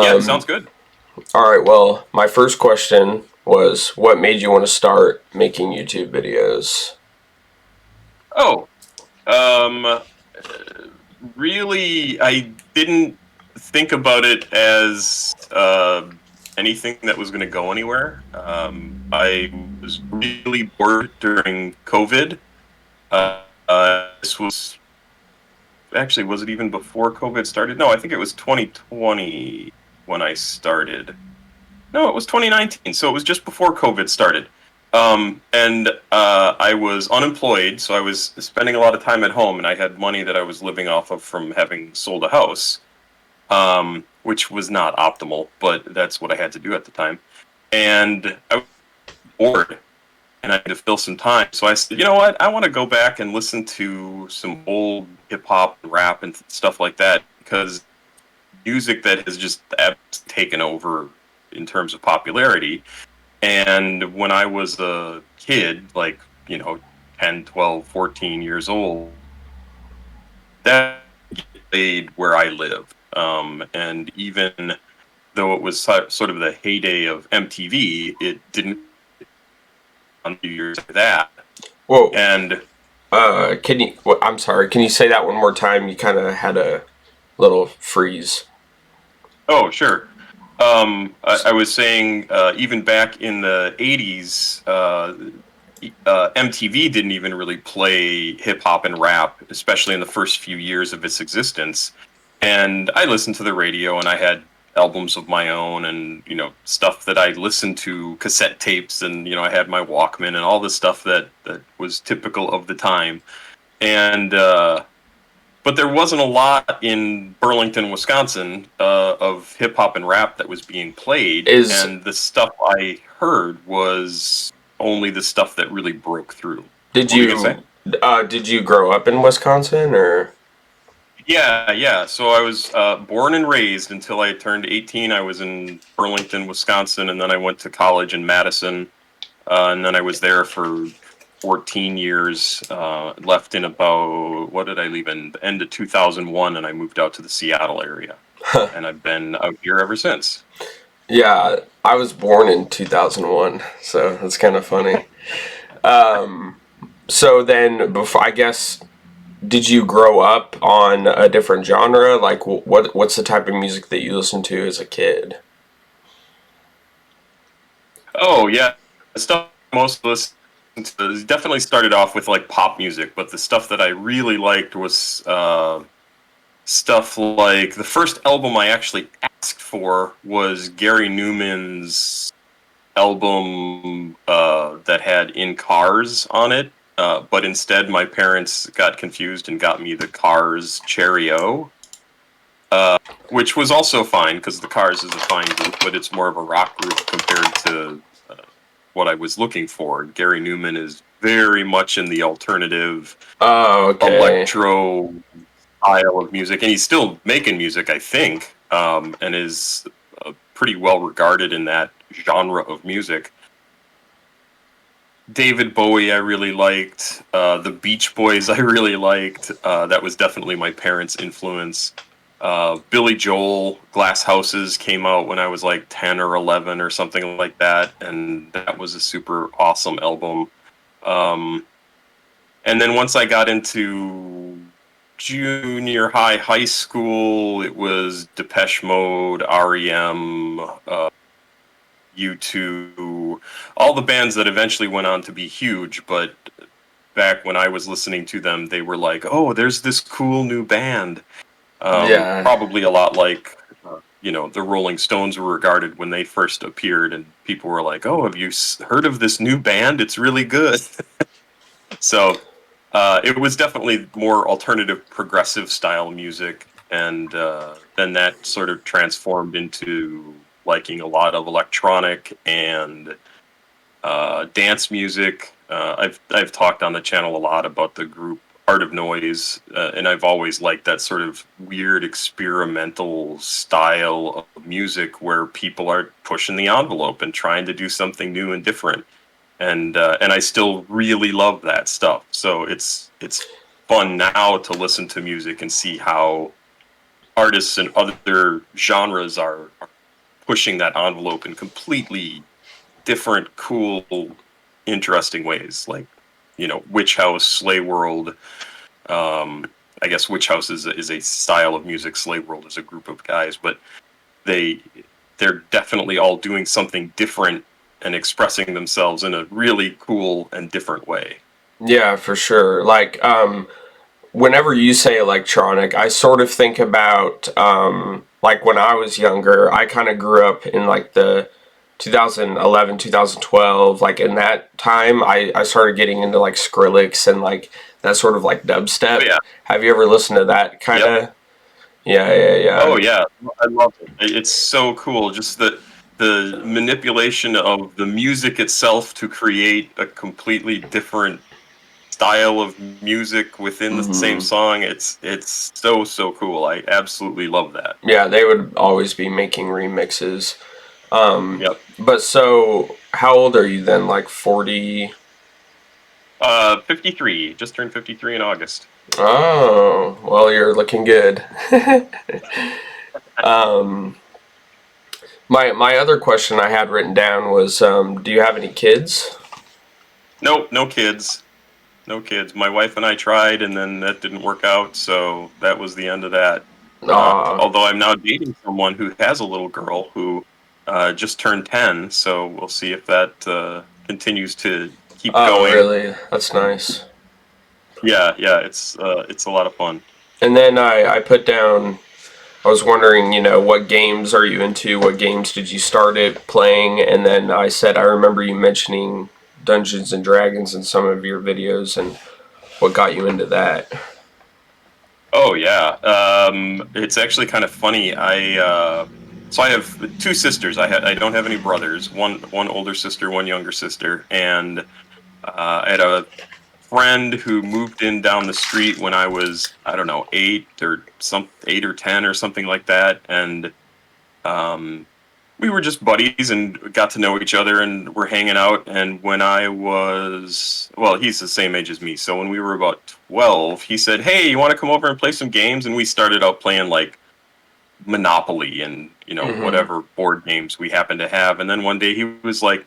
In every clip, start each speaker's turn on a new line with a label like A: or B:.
A: Yeah,
B: Um,
A: sounds good.
B: all right, well, my first question was what made you want to start making YouTube videos?
A: Oh, um, really, I didn't think about it as anything that was going to go anywhere. I was really bored during COVID. This was actually, was it even before COVID started? No, I think it was 2020 when I started. No, it was 2019, so it was just before COVID started. And I was unemployed, so I was spending a lot of time at home, and I had money that I was living off of from having sold a house, which was not optimal, but that's what I had to do at the time. And I was bored, and I had to fill some time. So I said, you know what? I want to go back and listen to some old hip hop and rap and stuff like that because music that has just taken over in terms of popularity. And when I was a kid, like, 10, 12, 14 years old, that played where I lived. And even though it was sort of the heyday of MTV, it didn't on a few years after that.
B: Whoa,
A: And
B: can you? I'm sorry. Can you say that one more time? You kind of had a little freeze.
A: oh, sure. I was saying, even back in the 80s, MTV didn't even really play hip hop and rap, especially in the first few years of its existence. And I listened to the radio, and I had albums of my own, and stuff that I listened to, cassette tapes, and I had my Walkman and all the stuff that was typical of the time. And but there wasn't a lot in Burlington, Wisconsin, of hip hop and rap that was being played,
B: Is
A: and the stuff I heard was only the stuff that really broke through.
B: did
A: What were you gonna say?
B: you did you grow up in Wisconsin or?
A: Yeah, yeah. So I was born and raised until I turned 18. I was in Burlington, Wisconsin, and then I went to college in Madison, and then I was there for 14 years. Left in about, what did I leave in the end of 2001, and I moved out to the Seattle area, and I've been out here ever since.
B: Yeah, I was born in 2001, so that's kind of funny. Um, so then, before I guess, did you grow up on a different genre? Like, what's the type of music that you listened to as a kid?
A: Oh yeah, the stuff most listened to definitely started off with like pop music, but the stuff that I really liked was stuff like the first album I actually asked for was Gary Newman's album that had In Cars on it. But instead, my parents got confused and got me the Cars Cherry O, which was also fine because the Cars is a fine group, but it's more of a rock group compared to what I was looking for. Gary Newman is very much in the alternative
B: Oh, okay.
A: electro style of music, and he's still making music, I think, and is pretty well regarded in that genre of music. David Bowie, I really liked. The Beach Boys, I really liked. That was definitely my parents' influence. Billy Joel, Glass Houses came out when I was like 10 or 11 or something like that, and that was a super awesome album. Um, and then once I got into junior high, high school, it was Depeche Mode, REM, U2, all the bands that eventually went on to be huge. But back when I was listening to them, they were like, "Oh, there's this cool new band."
B: Yeah.
A: Probably a lot like the Rolling Stones were regarded when they first appeared, and people were like, "Oh, have you heard of this new band? It's really good." So it was definitely more alternative, progressive style music, and then that sort of transformed into liking a lot of electronic and dance music. I've talked on the channel a lot about the group Art of Noise, and I've always liked that sort of weird experimental style of music where people are pushing the envelope and trying to do something new and different. And I still really love that stuff. So it's fun now to listen to music and see how artists and other genres are pushing that envelope in completely different, cool, interesting ways. Like, Witch House, Slay World. I guess Witch House is a style of music. Slay World is a group of guys, but they they're definitely all doing something different and expressing themselves in a really cool and different way.
B: Yeah, for sure. Like, whenever you say electronic, I sort of think about like when I was younger, I kind of grew up in like the 2011, 2012, like in that time, I started getting into like Skrillex and like that sort of like
A: Oh
B: dubstep.
A: yeah,
B: Have you ever listened to that kind
A: yep.
B: of? Yeah, yeah,
A: Oh
B: yeah.
A: yeah, I love it. It's so cool. Just the manipulation of the music itself to create a completely different style of music within the same
B: Hmm.
A: song. It's so cool. I absolutely love that.
B: Yeah, they would always be making remixes.
A: Yep.
B: But so, how old are you then? Like 40?
A: 53. Just turned 53 in August.
B: Oh, well, you're looking good. um, my other question I had written down was, do you have any kids?
A: Nope, no kids. No kids. My wife and I tried, and then that didn't work out, so that was the end of that.
B: Uh,
A: Although I'm now dating someone who has a little girl who just turned 10, so we'll see if that continues to keep
B: oh,
A: going.
B: really? That's nice.
A: Yeah, it's a lot of fun.
B: And then I put down, I was wondering, what games are you into? What games did you start it playing? And then I said, I remember you mentioning Dungeons and Dragons in some of your videos, and what got you into that?
A: Oh yeah, it's actually kind of funny. I have two sisters. I don't have any brothers. One older sister, one younger sister, and I had a friend who moved in down the street when I was, I don't know, 8 or 10 or something like that, and um, we were just buddies and got to know each other and were hanging out. And when I was, well, he's the same age as me, so when we were about 12, he said, "Hey, you want to come over and play some games?" And we started out playing like Monopoly and
B: Hmm.
A: whatever board games we happened to have. And then one day he was like,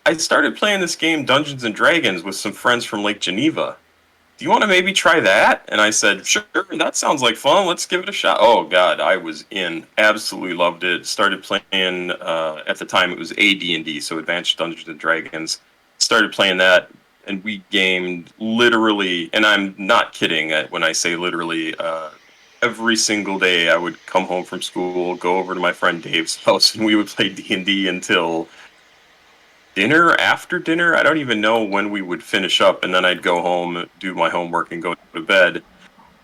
A: I started playing this game Dungeons and Dragons with some friends from Lake Geneva. Do you want to maybe try that? And I said, sure, that sounds like fun. Let's give it a shot. Oh God, I was in. Absolutely loved it. Started playing. At the time, it was AD&D, so Advanced Dungeons and Dragons. Started playing that, and we gamed literally. And I'm not kidding when I say literally. Every single day, I would come home from school, go over to my friend Dave's house, and we would play D&D until dinner, after dinner. I don't even know when we would finish up, and then I'd go home, do my homework, and go to bed.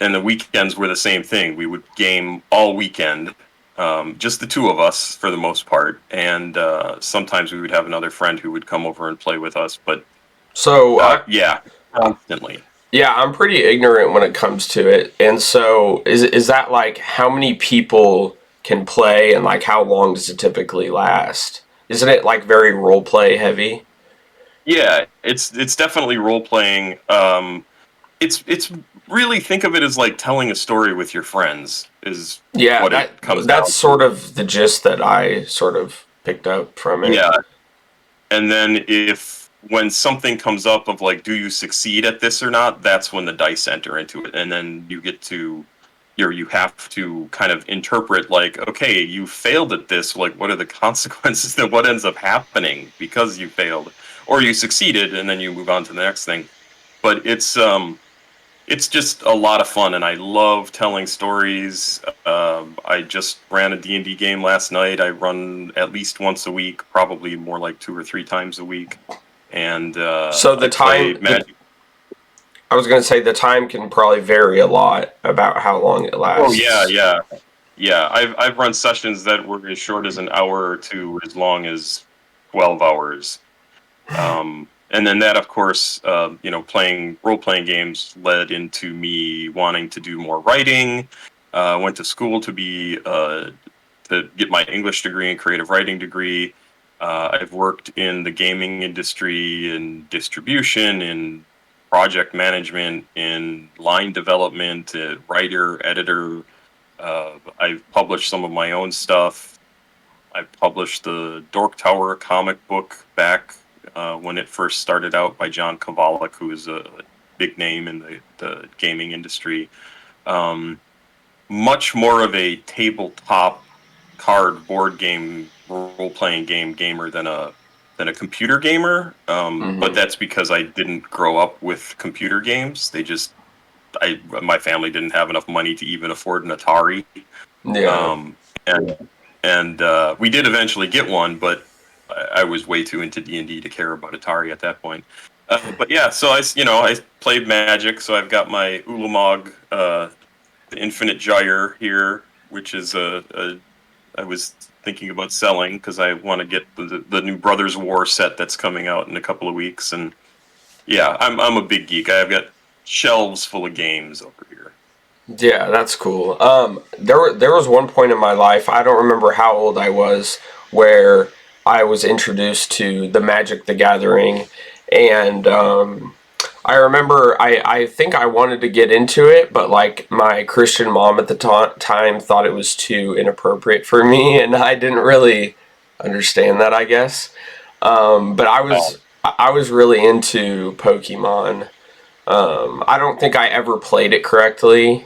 A: And the weekends were the same thing. We would game all weekend, just the two of us for the most part, and sometimes we would have another friend who would come over and play with us. But
B: So
A: yeah, constantly.
B: yeah, I'm pretty ignorant when it comes to it. And so is that like how many people can play and like how long does it typically last? Isn't it like very role play heavy?
A: Yeah, it's definitely role playing. It's really, think of it as like telling a story with your friends is
B: Yeah,
A: what it comes
B: that's
A: down
B: sort
A: to.
B: of the gist that I sort of picked up from it.
A: Yeah, and then if when something comes up of like, do you succeed at this or not, that's when the dice enter into it, and then you get to you have to kind of interpret like, okay, you failed at this, like what are the consequences that what ends up happening because you failed, or you succeeded and then you move on to the next thing. But it's just a lot of fun, and I love telling stories. I just ran a D&D game last night. I run at least once a week, probably more like 2 or 3 times a week, and
B: So
A: I play
B: the
A: Magic.
B: I was going to say the time can probably vary a lot about how long it
A: Oh yeah,
B: lasts.
A: yeah. I've run sessions that were as short as an hour to as long as 12 hours. And then that, of course, playing role playing games led into me wanting to do more writing. Went to school to get my English degree and creative writing degree. I've worked in the gaming industry, in distribution, in project management, in line development, writer, editor. I've published some of my own stuff. I published the Dork Tower comic book back when it first started out by John Kovalik, who is a big name in the gaming industry. Um, Much more of a tabletop card board game role playing game gamer than a computer gamer. But
B: Hmm.
A: that's because I didn't grow up with computer games. My family didn't have enough money to even afford an Atari.
B: Yeah.
A: Um, and we did eventually get one, but I was way too into D&D to care about Atari at that point. But yeah, so I played Magic, so I've got my Ulamog, the Infinite Gyre here, which is I was thinking about selling because I want to get the new Brothers War set that's coming out in a couple of weeks, and yeah, I'm a big geek. I've got shelves full of games over here.
B: Yeah, that's cool. There was one point in my life, I don't remember how old I was, where I was introduced to the Magic the Gathering, and I remember I think I wanted to get into it, but like my Christian mom at the time thought it was too inappropriate for me, and I didn't really understand that, I guess. But
A: Oh,
B: I was really into Pokemon. I don't think I ever played it correctly,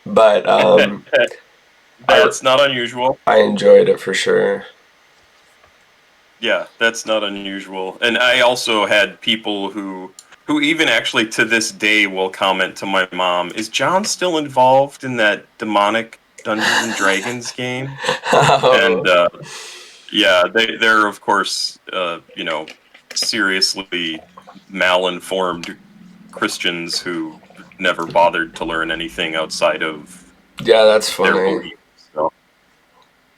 B: but I
A: that's not unusual.
B: I enjoyed it for sure.
A: Yeah, that's not unusual. And I also had people who even actually to this day will comment to my mom, "Is John still involved in that demonic Dungeons and Dragons game?" And
B: Oh,
A: yeah, they're of course seriously malinformed Christians who never bothered to learn anything outside of
B: yeah, that's
A: their
B: funny.
A: beliefs. So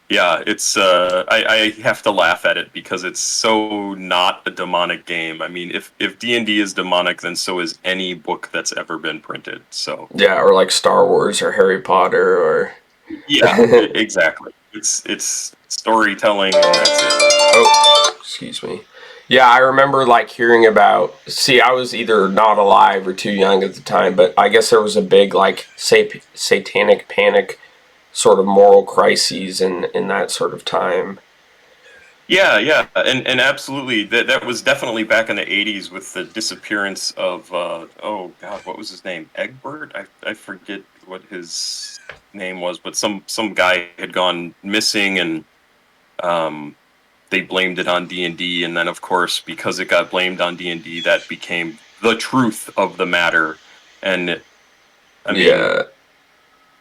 A: yeah, it's I have to laugh at it because it's so not a demonic game. I mean, if D&D is demonic, then so is any book that's ever been printed. So
B: Yeah, or like Star Wars or Harry Potter or.
A: yeah, exactly. It's storytelling and that's it.
B: Oh, excuse me. Yeah, I remember like hearing about. See, I was either not alive or too young at the time, but I guess there was a big like satanic panic, sort of moral crises in that sort of time.
A: Yeah, yeah, and absolutely. That was definitely back in the '80s with the disappearance of oh God, what was his name? Egbert? I forget what his name was, but some guy had gone missing, and um, they blamed it on D&D, and then of course because it got blamed on D&D, that became the truth of the matter. And I mean,
B: Yeah,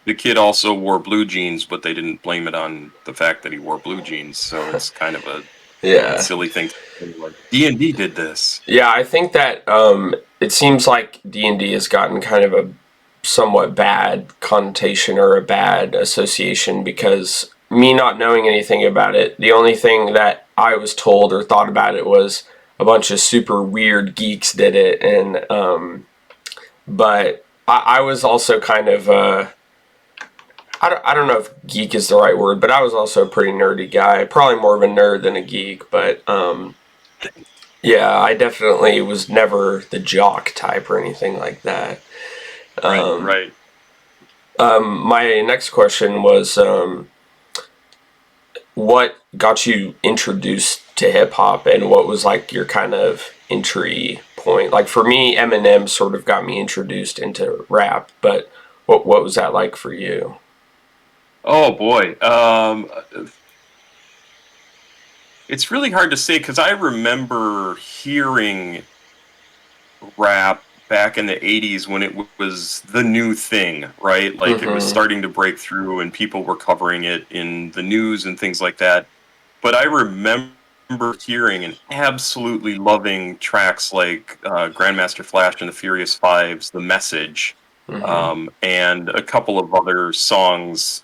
A: the kid also wore blue jeans, but they didn't blame it on the fact that he wore blue jeans. So it's kind of a
B: yeah.
A: silly thing to say, like D&D did this.
B: Yeah, I think that it seems like D&D has gotten kind of a somewhat bad connotation or a bad association because me not knowing anything about it, the only thing that I was told or thought about it was a bunch of super weird geeks did it, and but I was also kind of I don't know if geek is the right word, but I was also a pretty nerdy guy, probably more of a nerd than a geek, but yeah, I definitely was never the jock type or anything like that.
A: Right,
B: Um,
A: right.
B: my next question was, what got you introduced to hip hop, and what was like your kind of entry point? Like for me, Eminem sort of got me introduced into rap, but what was that like for you?
A: Oh boy. It's really hard to say because I remember hearing rap back in the '80s when it was the new thing, right? Like it was
B: Mm-hmm.
A: starting to break through and people were covering it in the news and things like that. But I remember hearing and absolutely loving tracks like Grandmaster Flash and the Furious Fives, The Message,
B: Mm-hmm.
A: and a couple of other songs.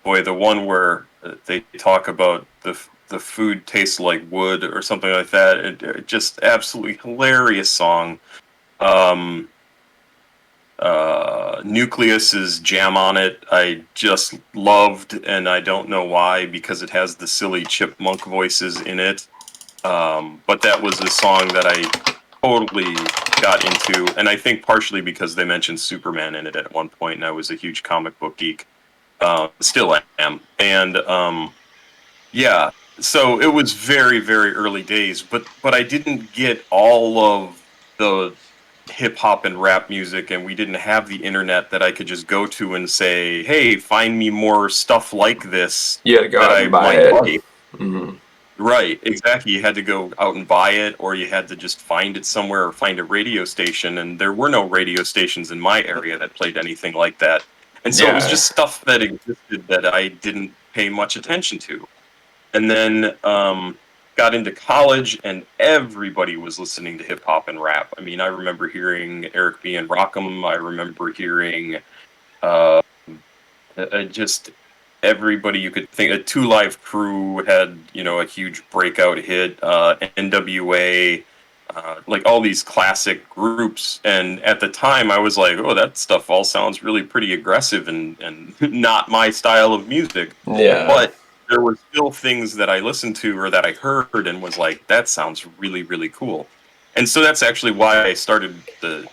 A: Boy, the one where they talk about the food tastes like wood or something like that. Just absolutely hilarious song. Um, Nucleus's jam on it, I just loved, and I don't know why because it has the silly chipmunk voices in it. But that was a song that I totally got into, and I think partially because they mentioned Superman in it at one point, and I was a huge comic book geek. Still am, and yeah. So it was very, very early days, but I didn't get all of the hip hop and rap music, and we didn't have the internet that I could just go to and say, "Hey, find me more stuff like this
B: You had to go
A: that
B: out
A: I
B: and buy
A: might
B: it.
A: like."
B: Hmm.
A: Right, exactly. You had to go out and buy it, or you had to just find it somewhere or find a radio station. And there were no radio stations in my area that played anything like that. And so it was
B: Yeah.
A: just stuff that existed that I didn't pay much attention to. And then got into college, and everybody was listening to hip hop and rap. I mean, I remember hearing Eric B. and Rakim. I remember hearing uh, just everybody you could think. A Two Live Crew had, you know, a huge breakout hit. NWA, like all these classic groups. And at the time, I was like, oh, that stuff all sounds really pretty aggressive and not my style of music.
B: Yeah.
A: But there were still things that I listened to or that I heard and was like, that sounds really, really cool. And so that's actually why I started the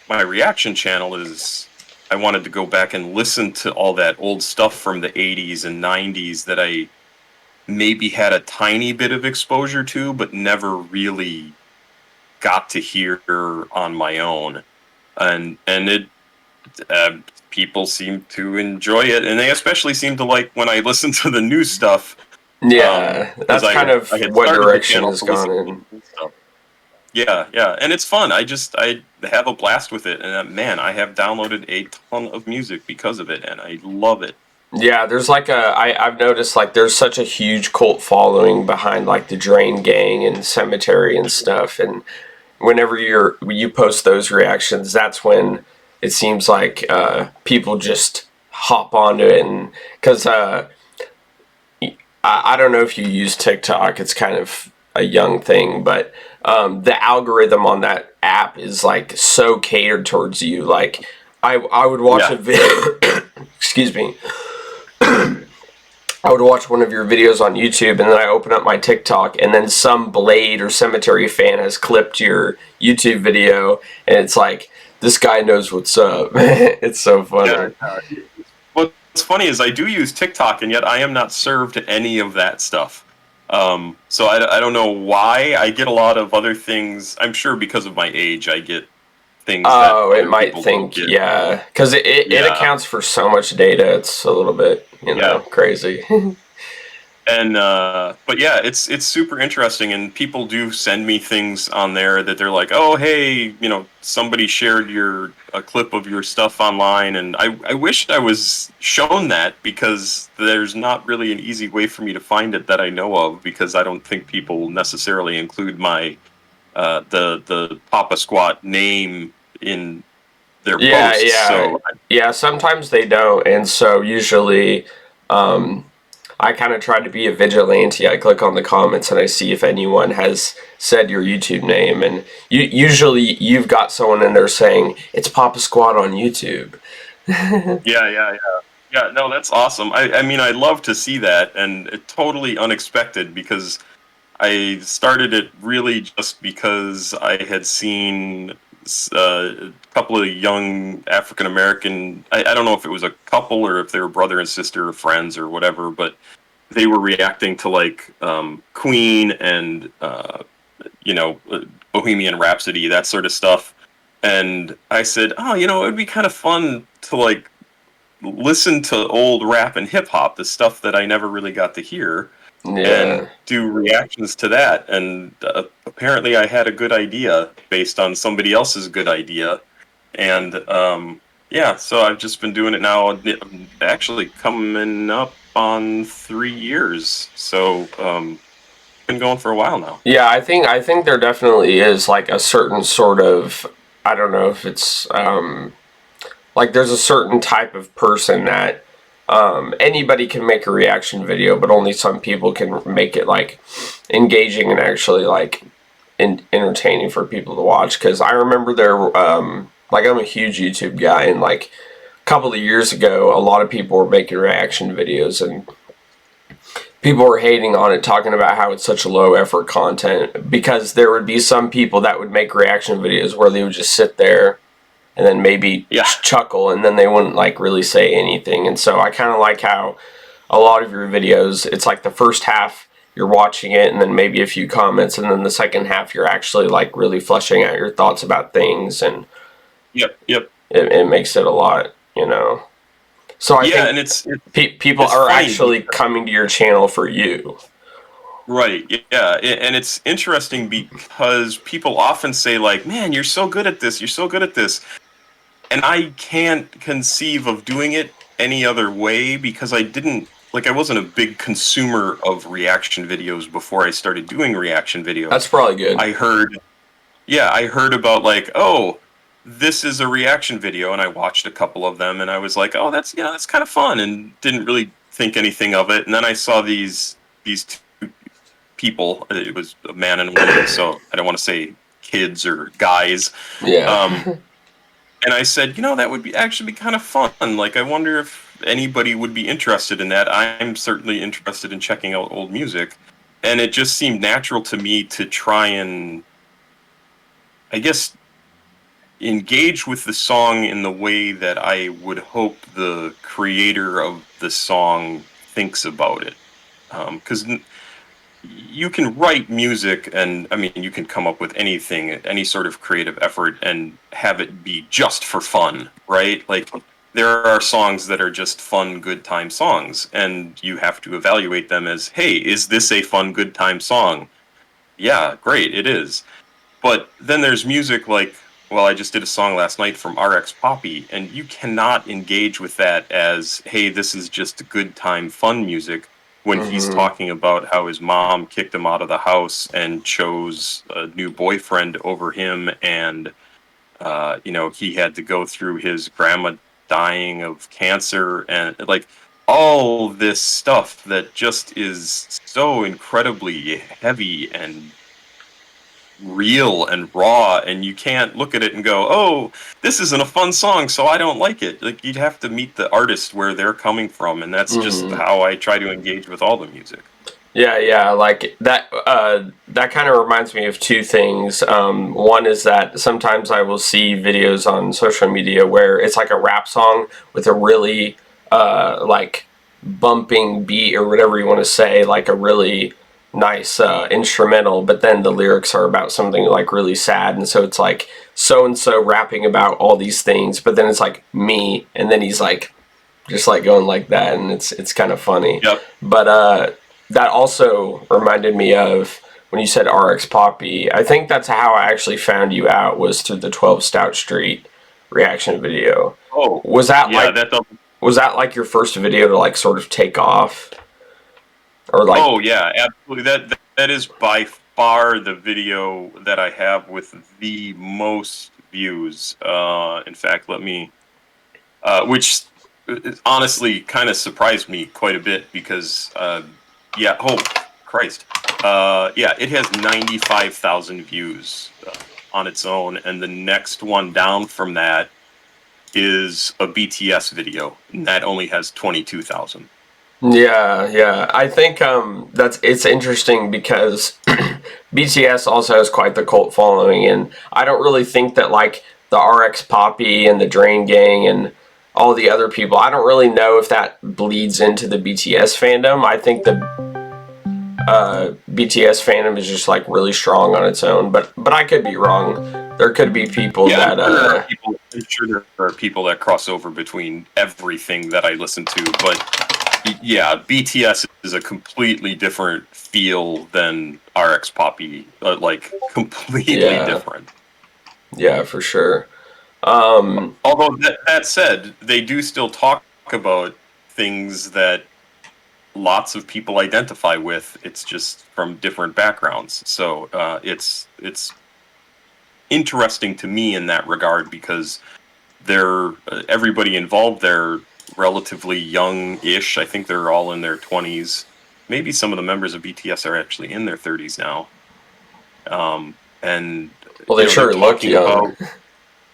A: my reaction channel. Is I wanted to go back and listen to all that old stuff from the 80s and 90s that I maybe had a tiny bit of exposure to, but never really got to hear on my own. And it people seem to enjoy it, and they especially seem to like when I listen to the new stuff.
B: Yeah.
A: Because
B: That's kind of
A: I had
B: what
A: started the
B: direction
A: channel
B: has
A: to
B: gone
A: listen to
B: in.
A: the new stuff. Yeah, yeah, and it's fun. I have a blast with it, and man, I have downloaded a ton of music because of it, and I love it.
B: Yeah, there's like I've noticed like there's such a huge cult following behind like the Drain Gang and Cemetery and stuff. And whenever you post those reactions, that's when it seems like people just hop onto it. And because I don't know if you use TikTok, it's kind of a young thing, but the algorithm on that app is like so catered towards you. Like I would watch
A: Yeah.
B: a video. Excuse me. I would watch one of your videos on YouTube, and then I open up my TikTok, and then some Blade or Cemetery fan has clipped your YouTube video, and it's like, this guy knows what's up. It's so funny.
A: Yeah. What's funny is I do use TikTok, and yet I am not served any of that stuff. So I don't know why. I get a lot of other things. I'm sure because of my age, I get things that
B: Oh, it
A: other
B: might
A: people don't
B: think,
A: get.
B: yeah, because it
A: Yeah.
B: accounts for so much data. It's a little bit,
A: Yeah.
B: crazy.
A: And but yeah, it's super interesting, and people do send me things on there that they're like, oh hey, you know, somebody shared a clip of your stuff online, and I wished I was shown that, because there's not really an easy way for me to find it that I know of, because I don't think people necessarily include my the Papa Squat name in their
B: Yeah,
A: posts.
B: yeah,
A: So
B: yeah. Sometimes they don't, and so usually, I kind of try to be a vigilante. I click on the comments and I see if anyone has said your YouTube name, and usually you've got someone in there saying it's Papa Squat on YouTube.
A: yeah. No, that's awesome. I mean, I love to see that, and it totally unexpected, because I started it really just because I had seen a couple of young African American. I don't know if it was a couple or if they were brother and sister or friends or whatever, but they were reacting to like Queen and Bohemian Rhapsody, that sort of stuff. And I said, oh, you know, it would be kind of fun to like listen to old rap and hip hop, the stuff that I never really got to hear, and
B: Yeah.
A: do reactions to that. And apparently, I had a good idea based on somebody else's good idea. And yeah, so I've just been doing it now, actually coming up on 3 years. So been going for a while now.
B: Yeah, I think there definitely is like a certain sort of, I don't know if it's like there's a certain type of person that anybody can make a reaction video, but only some people can make it like engaging and actually like entertaining for people to watch. Because I remember like I'm a huge YouTube guy, and like a couple of years ago, a lot of people were making reaction videos, and people were hating on it, talking about how it's such low effort content, because there would be some people that would make reaction videos where they would just sit there and then maybe
A: Yeah.
B: chuckle, and then they wouldn't like really say anything. And so I kind of like how a lot of your videos, it's like the first half you're watching it and then maybe a few comments, and then the second half you're actually like really fleshing out your thoughts about things, and
A: Yep. Yep.
B: it makes it a lot, you know. So I
A: Yeah,
B: think
A: and it's
B: people
A: it's
B: are
A: funny
B: actually
A: because,
B: coming to your channel for you.
A: right. Yeah, and it's interesting because people often say like, "Man, you're so good at this. You're so good at this." And I can't conceive of doing it any other way because I wasn't a big consumer of reaction videos before I started doing reaction
B: That's
A: videos.
B: probably good.
A: I heard Yeah, I heard about like, oh, this is a reaction video, and I watched a couple of them, and I was like, oh, that's kind of fun, and didn't really think anything of it. And then I saw these two people. It was a man and a woman, so I don't want to say kids or guys.
B: Yeah.
A: Um, and I said, that would be actually be kind of fun. Like, I wonder if anybody would be interested in that. I'm certainly interested in checking out old music, and it just seemed natural to me to try and, I guess, engage with the song in the way that I would hope the creator of the song thinks about it. Because you can write music, and I mean, you can come up with anything, any sort of creative effort, and have it be just for fun, right? Like, there are songs that are just fun, good time songs, and you have to evaluate them as, hey, is this a fun, good time song? Yeah, great, it is. But then there's music like, well, I just did a song last night from RX Poppy, and you cannot engage with that as, hey, this is just good time fun music, when he's
B: Hmm.
A: talking about how his mom kicked him out of the house and chose a new boyfriend over him, and he had to go through his grandma dying of cancer, and like all this stuff that just is so incredibly heavy and real and raw, and you can't look at it and go, oh, this isn't a fun song, so I don't like it. Like, you'd have to meet the artist where they're coming from, and that's just
B: Hmm.
A: how I try to engage with all the music.
B: Yeah, yeah, like that. That kind of reminds me of two things. One is that sometimes I will see videos on social media where it's like a rap song with a really like bumping beat or whatever you want to say, like a really nice instrumental, but then the lyrics are about something like really sad, and so it's like so and so rapping about all these things, but then it's like me, and then he's like just like going like that, and it's kind of funny.
A: Yep.
B: But that also reminded me of when you said RX Poppy. I think that's how I actually found you out, was through the 12 Stout Street reaction video.
A: Oh,
B: Was that
A: yeah,
B: like your first video to like sort of take off, or like?
A: oh yeah, absolutely. That is by far the video that I have with the most views. In fact, which honestly kind of surprised me quite a bit because, yeah, oh Christ, yeah, it has 95,000 views on its own, and the next one down from that is a BTS video, and that only has 22,000.
B: Yeah, yeah. I think it's interesting because BTS also has quite the cult following, and I don't really think that like the RX Poppy and the Drain Gang and all the other people, I don't really know if that bleeds into the BTS fandom. I think the BTS fandom is just like really strong on its own, but I could be wrong. There could be people
A: Yeah,
B: that
A: I'm sure there are people that cross over between everything that I listen to, but yeah, BTS is a completely different feel than RX Poppy, like completely
B: yeah,
A: different.
B: yeah, for sure.
A: Although that said, they do still talk about things that lots of people identify with. It's just from different backgrounds. So it's interesting to me in that regard because they're everybody involved there relatively young-ish. I think they're all in their 20s. Maybe some of the members of BTS are actually in their 30s now. And
B: Well, they
A: they're
B: sure look
A: talking about,
B: young.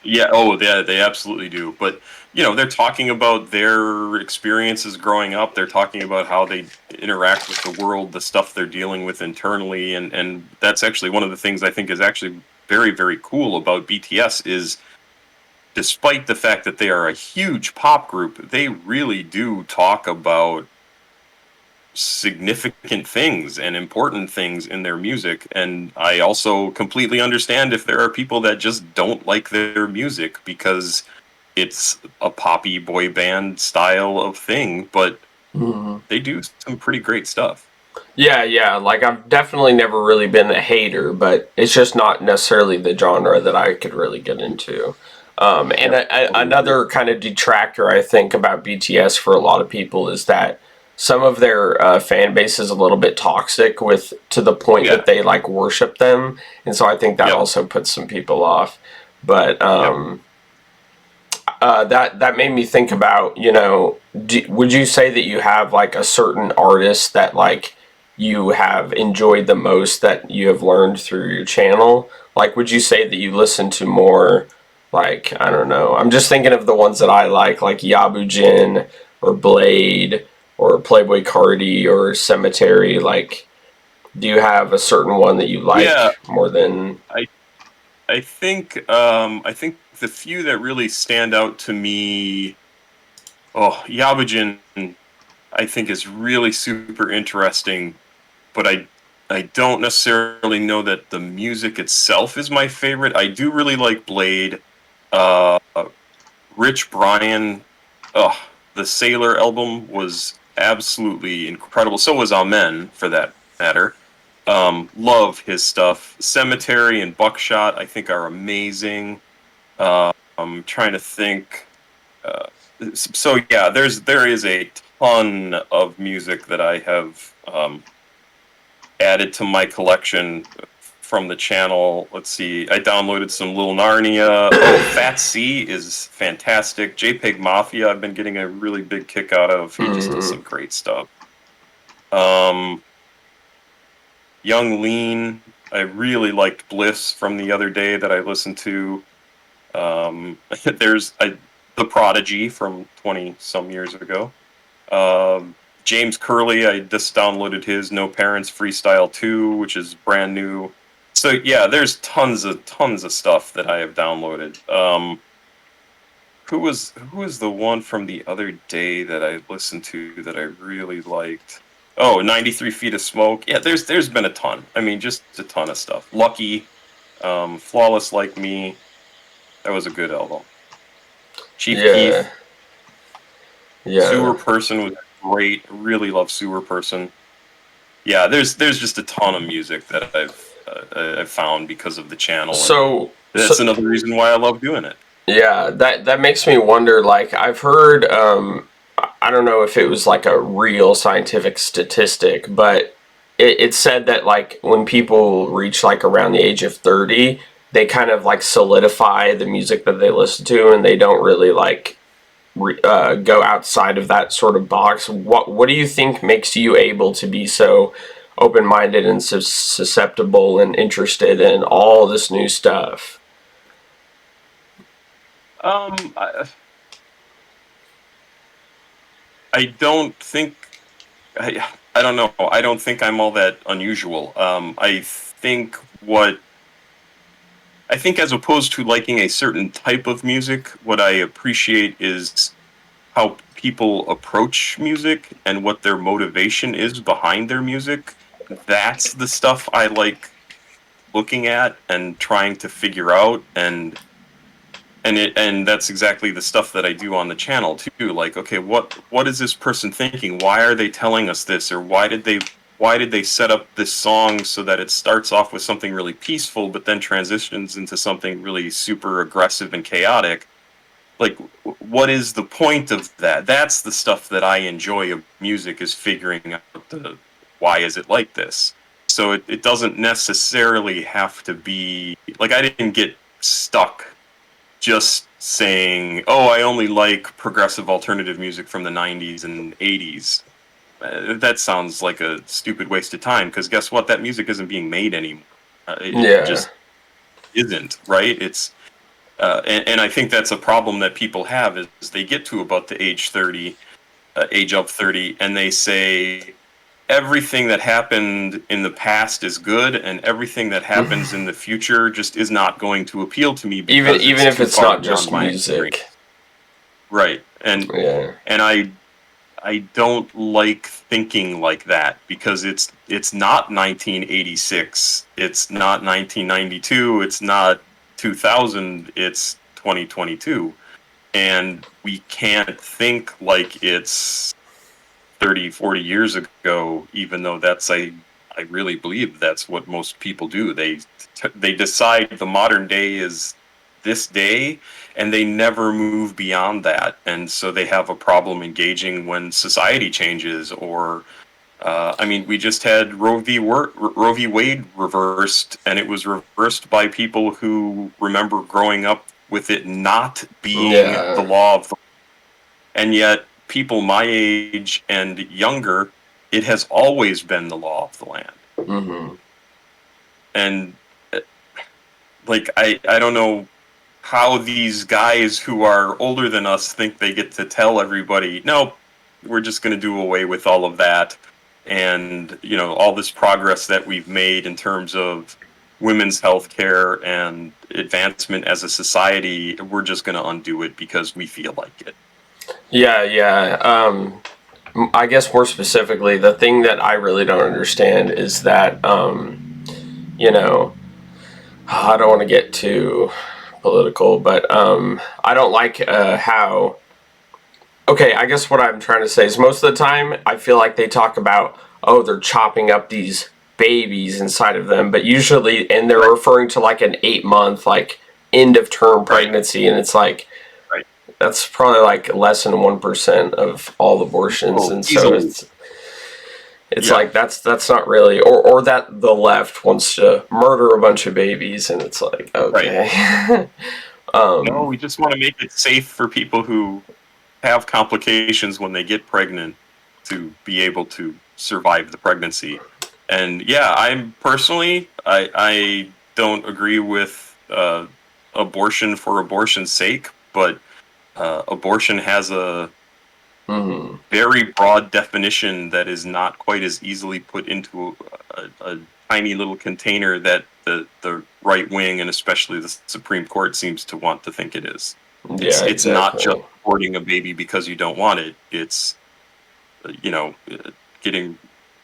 A: Yeah, oh, they absolutely do. But they're talking about their experiences growing up. They're talking about how they interact with the world, the stuff they're dealing with internally, and that's actually one of the things I think is actually very, very cool about BTS is despite the fact that they are a huge pop group, they really do talk about significant things and important things in their music. And I also completely understand if there are people that just don't like their music because it's a poppy boy band style of thing, but
B: Mhm.
A: they do some pretty great stuff.
B: Yeah, yeah. Like I've definitely never really been a hater, but it's just not necessarily the genre that I could really get into. And
A: Yep, totally agree.
B: another kind of detractor I think about BTS for a lot of people is that some of their fan base is a little bit toxic with to the point that
A: Yeah.
B: they like worship them, and so I think that
A: Yep.
B: also puts some people off. But
A: Yep.
B: that made me think about, would you say that you have like a certain artist that like you have enjoyed the most that you have learned through your channel? Like, would you say that you listen to more, like, I don't know, I'm just thinking of the ones that I like Yabu Jin or Blade or Playboy Cardi or Cemetery. Like, do you have a certain one that you
A: Yeah.
B: like more than?
A: I I think the few that really stand out to me, oh, Yabujin, I think is really super interesting, but I don't necessarily know that the music itself is my favorite. I do really like Blade. Uh, Rich Brian, oh, the Sailor album was absolutely incredible. So was Amen, for that matter. Love his stuff. Cemetery and Buckshot, I think, are amazing. I'm trying to think. Uh, so yeah, there is a ton of music that I have added to my collection from the channel. Let's see, I downloaded some Little Narnia. Oh, Fat C is fantastic. JPEG Mafia, I've been getting a really big kick out of. He just does
B: Mm,
A: some great stuff. Um, Young Lean, I really liked Bliss from the other day that I listened to. There's The Prodigy from 20 some years ago. James Curley, I just downloaded his No Parents Freestyle 2, which is brand new. So yeah, there's tons of stuff that I have downloaded. Who was the one from the other day that I listened to that I really liked? Oh, 93 Feet of Smoke. Yeah, there's been a ton. I mean, just a ton of stuff. Lucky, Flawless Like Me. That was a good album. Chief
B: yeah,
A: Keef,
B: yeah.
A: Sewer Person was great. Really love Sewer Person. Yeah, there's just a ton of music that I've found because of the channel, and that's
B: So
A: another reason why I love doing it.
B: yeah, that makes me wonder. Like, I've heard, I don't know if it was like a real scientific statistic, but it said that like when people reach like around the age of 30, they kind of like solidify the music that they listen to, and they don't really like go outside of that sort of box. What do you think makes you able to be so open minded and susceptible and interested in all this new stuff?
A: Um, I, I don't think I don't know. I don't think I'm all that unusual. I think as opposed to liking a certain type of music, what I appreciate is how people approach music and what their motivation is behind their music. That's the stuff I like looking at and trying to figure out, and that's exactly the stuff that I do on the channel too. Like, okay, what is this person thinking? Why are they telling us this? Or why did they set up this song so that it starts off with something really peaceful but then transitions into something really super aggressive and chaotic? Like, what is the point of that? That's the stuff that I enjoy of music, is figuring out the why is it like this. So it doesn't necessarily have to be like, I didn't get stuck just saying, oh, I only like progressive alternative music from the 90s and 80s. That sounds like a stupid waste of time, because guess what? That music isn't being made anymore. It
B: Yeah.
A: just isn't, right? and I think that's a problem that people have is they get to about the age of 30, and they say everything that happened in the past is good, and everything that happens in the future just is not going to appeal to me because
B: Even
A: it's
B: if
A: too
B: it's
A: far
B: not
A: beyond
B: just
A: my experience.
B: music.
A: Right,
B: Yeah.
A: and I don't like thinking like that because it's not 1986, it's not 1992, it's not 2000, it's 2022, and we can't think like it's 30, 40 years ago, even though I really believe that's what most people do. They decide the modern day is this day, and they never move beyond that, and so they have a problem engaging when society changes. Or I mean, we just had Roe v. Wade reversed, and it was reversed by people who remember growing up with it not being the
B: Yeah.
A: law of the, and yet people my age and younger, it has always been the law of the land.
B: Hmm.
A: And like I don't know how these guys who are older than us think they get to tell everybody, no, we're just going to do away with all of that, and all this progress that we've made in terms of women's health care and advancement as a society, we're just going to undo it because we feel like it.
B: Yeah, yeah. I guess more specifically, the thing that I really don't understand is that, you know, I don't want to get too political, but I don't like how. Okay, I guess what I'm trying to say is most of the time I feel like they talk about, oh, they're chopping up these babies inside of them, but usually, and they're
A: Right.
B: referring to like an 8 month, like end of term
A: Right.
B: pregnancy, and it's like,
A: Right.
B: that's probably like less than 1% of all abortions,
A: Oh,
B: and so
A: easily.
B: it's
A: Yeah.
B: like that's not really, or that the left wants to murder a bunch of babies, and it's like,
A: Right.
B: okay.
A: No, we just want to make it safe for people who have complications when they get pregnant to be able to survive the pregnancy. And yeah, I'm personally, I don't agree with abortion for abortion's sake, but abortion has a
B: Mhm.
A: very broad definition that is not quite as easily put into a tiny little container that the right wing and especially the Supreme Court seems to want to think it is.
B: Yeah,
A: It's not just
B: exactly.
A: aborting a baby because you don't want it. It's you know uh, getting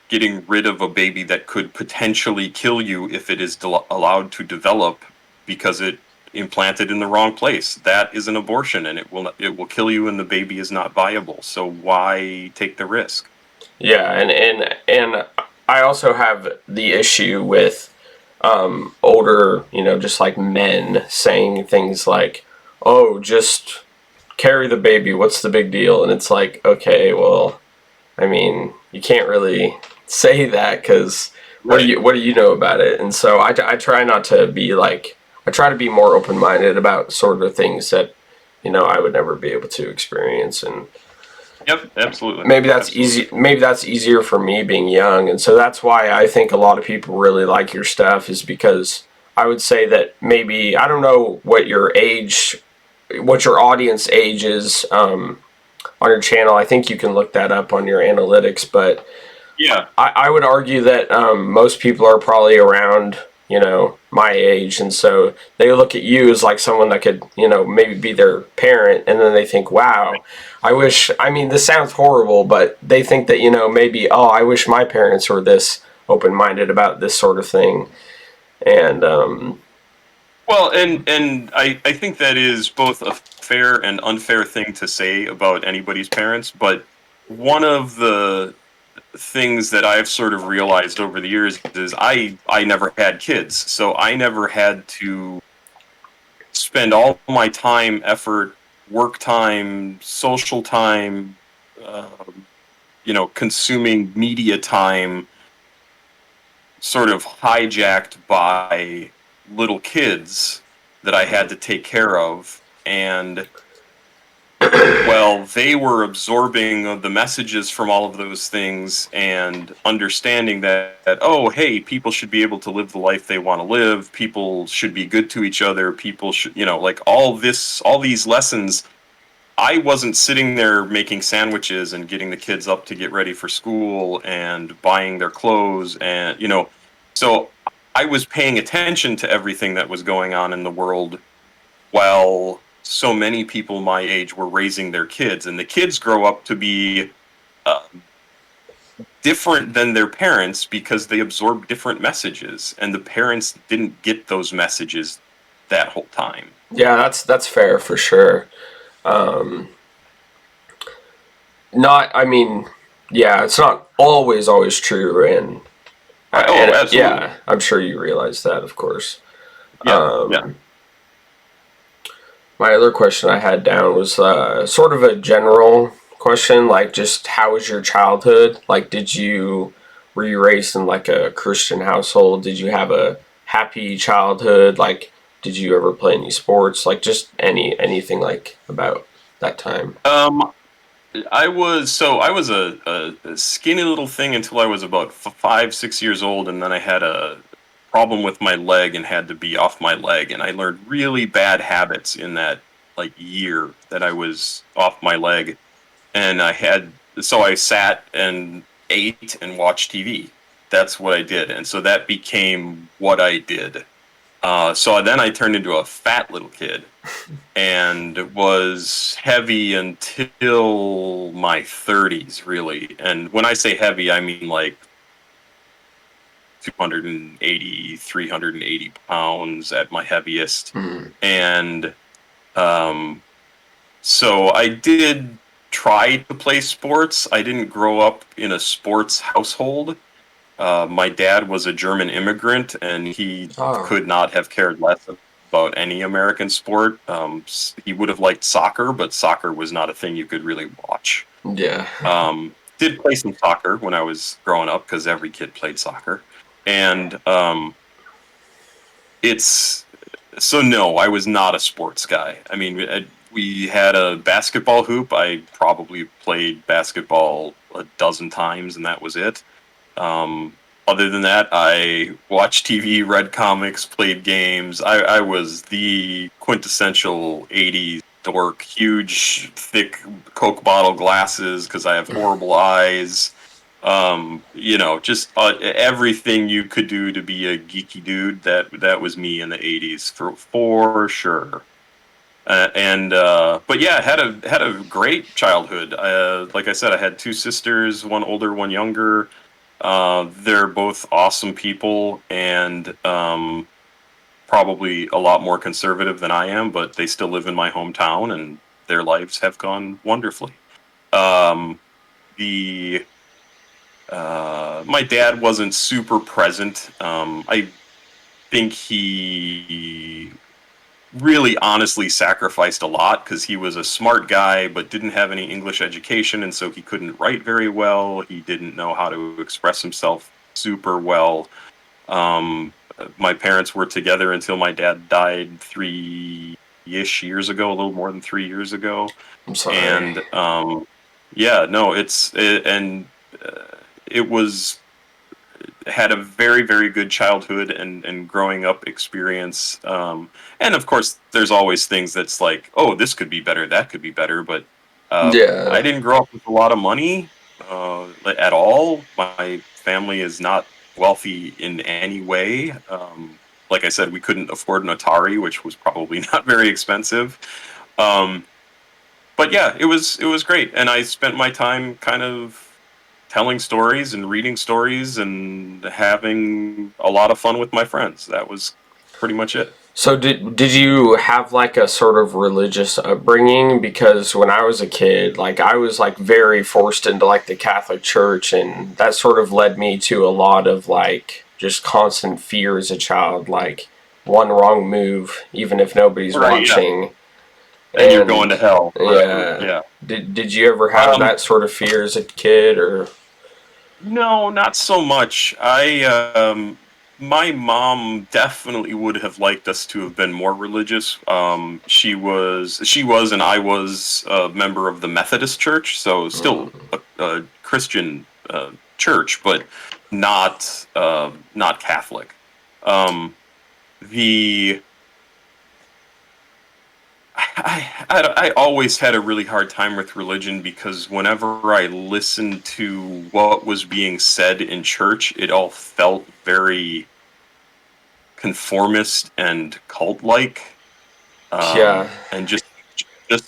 A: getting rid of a baby that could potentially kill you if it is allowed to develop because it implanted in the wrong place. That is an abortion, and it will kill you, and the baby is not viable. So why take the risk?
B: Yeah, and I also have the issue with older, just like men saying things like, "Oh, just carry the baby. What's the big deal?" And it's like, okay, well, I mean, you can't really say that because
A: Right.
B: what do you know about it? And so I try not to be like, I try to be more open minded about sort of things that I would never be able to experience. And
A: Yep. Absolutely.
B: maybe that's
A: Absolutely.
B: easy, maybe that's easier for me being young, and so that's why I think a lot of people really like your stuff, is because I would say that maybe, I don't know what your audience age is, on your channel. I think you can look that up on your analytics, but
A: Yeah.
B: I would argue that most people are probably around, my age, and so they look at you as like someone that could, maybe be their parent, and then they think, wow, I wish. I mean, this sounds horrible, but they think that, maybe, oh, I wish my parents were this open minded about this sort of thing, and
A: Well, and I think that is both a fair and unfair thing to say about anybody's parents, but one of the things that I've sort of realized over the years is I never had kids, so I never had to spend all my time, effort, work time, social time, um, consuming media time, sort of hijacked by little kids that I had to take care of, and well, they were absorbing the messages from all of those things and understanding that, oh, hey, people should be able to live the life they want to live. People should be good to each other. People should, like all these lessons. I wasn't sitting there making sandwiches and getting the kids up to get ready for school and buying their clothes so I was paying attention to everything that was going on in the world while so many people my age were raising their kids, and the kids grow up to be uh, different than their parents because they absorb different messages, and the parents didn't get those messages that whole time.
B: Yeah, that's fair for sure. Um, not, I mean, yeah, it's not always true,
A: Oh,
B: and
A: absolutely.
B: yeah, I'm sure you realize that, of course.
A: Yeah, yeah.
B: Um, my other question I had down was sort of a general question, like just how was your childhood? Like, were you raised in like a Christian household? Did you have a happy childhood? Like, did you ever play any sports? Like, just anything like about that time?
A: Um, I was a skinny little thing until I was about 5, 6 years old, and then I had a problem with my leg and had to be off my leg, and I learned really bad habits in that like year that I was off my leg, and I sat and ate and watched TV. That's what I did, and so that became what I did. So then I turned into a fat little kid and was heavy until my 30s, really. And when I say heavy, I mean like 280, 380 pounds at my heaviest.
B: Mm,
A: And um, so I did try to play sports. I didn't grow up in a sports household. My dad was a German immigrant, and he
B: oh,
A: could not have cared less about any American sport. He would have liked soccer, but soccer was not a thing you could really watch.
B: yeah.
A: Did play some soccer when I was growing up because every kid played soccer, and it's so no, I was not a sports guy. I mean, we had a basketball hoop. I probably played basketball a dozen times, and that was it. Um, Other than that, I watched TV, read comics, played games. I was the quintessential 80s dork, huge, thick Coke bottle glasses because I have horrible eyes. Just everything you could do to be a geeky dude. That was me in the 80s for sure. But yeah, had a great childhood. Like I said, I had two sisters, one older, one younger. They're both awesome people and probably a lot more conservative than I am, but they still live in my hometown and their lives have gone wonderfully. Um, the My dad wasn't super present. I think he really honestly sacrificed a lot because he was a smart guy but didn't have any English education, and so he couldn't write very well. He didn't know how to express himself super well. My parents were together until my dad died 3-ish years ago, a little more than 3 years ago.
B: I'm sorry.
A: And yeah, no, it was had a very very good childhood and growing up experience, and of course there's always things that's like, oh, this could be better, that could be better, but I
B: Yeah.
A: didn't grow up with a lot of money at all. My family is not wealthy in any way. Like I said, we couldn't afford an Atari, which was probably not very expensive. um, but yeah, it was great, and I spent my time kind of telling stories and reading stories and having a lot of fun with my friends. That was pretty much it.
B: So did you have like a sort of religious upbringing? Because when I was a kid, like I was like very forced into like the Catholic Church, and that sort of led me to a lot of like just constant fear as a child, like one wrong move, even if nobody's
A: Right. Yeah.
B: watching.
A: And you're going
B: And
A: to hell forever.
B: yeah,
A: Yeah.
B: did you ever have
A: Um.
B: that sort of fear as a kid, or
A: No, not so much. my mom definitely would have liked us to have been more religious. She was, and I was a member of the Methodist Church, so still
B: Mm.
A: a Christian church, but not Catholic. Um, the I always had a really hard time with religion because whenever I listened to what was being said in church, it all felt very conformist and cult-like,
B: Yeah,
A: and just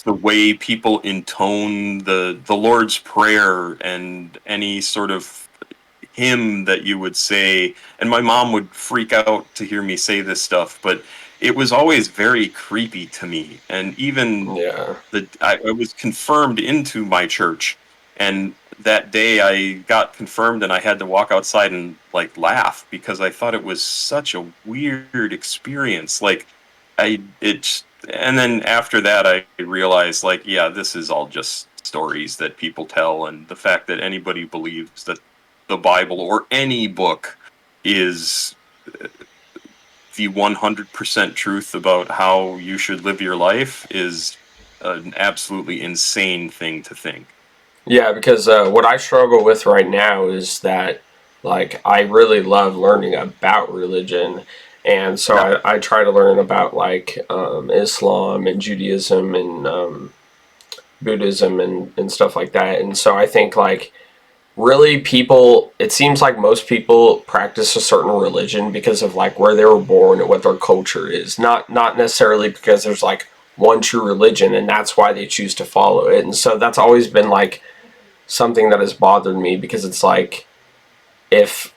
A: the way people intone the Lord's Prayer and any sort of hymn that you would say. And my mom would freak out to hear me say this stuff, but it was always very creepy to me. And even
B: yeah,
A: I was confirmed into my church, and that day I got confirmed, and I had to walk outside and like laugh because I thought it was such a weird experience. Like and then after that I realized, like, yeah, this is all just stories that people tell, and the fact that anybody believes that the Bible or any book is the 100% truth about how you should live your life is an absolutely insane thing to think.
B: yeah. Because what I struggle with right now is that, like, I really love learning about religion, and so
A: Yeah.
B: I try to learn about like Islam and Judaism and Buddhism and stuff like that. And so I think like really people, it seems like most people practice a certain religion because of like where they were born and what their culture is, not necessarily because there's like one true religion and that's why they choose to follow it. And so that's always been like something that has bothered me because it's like if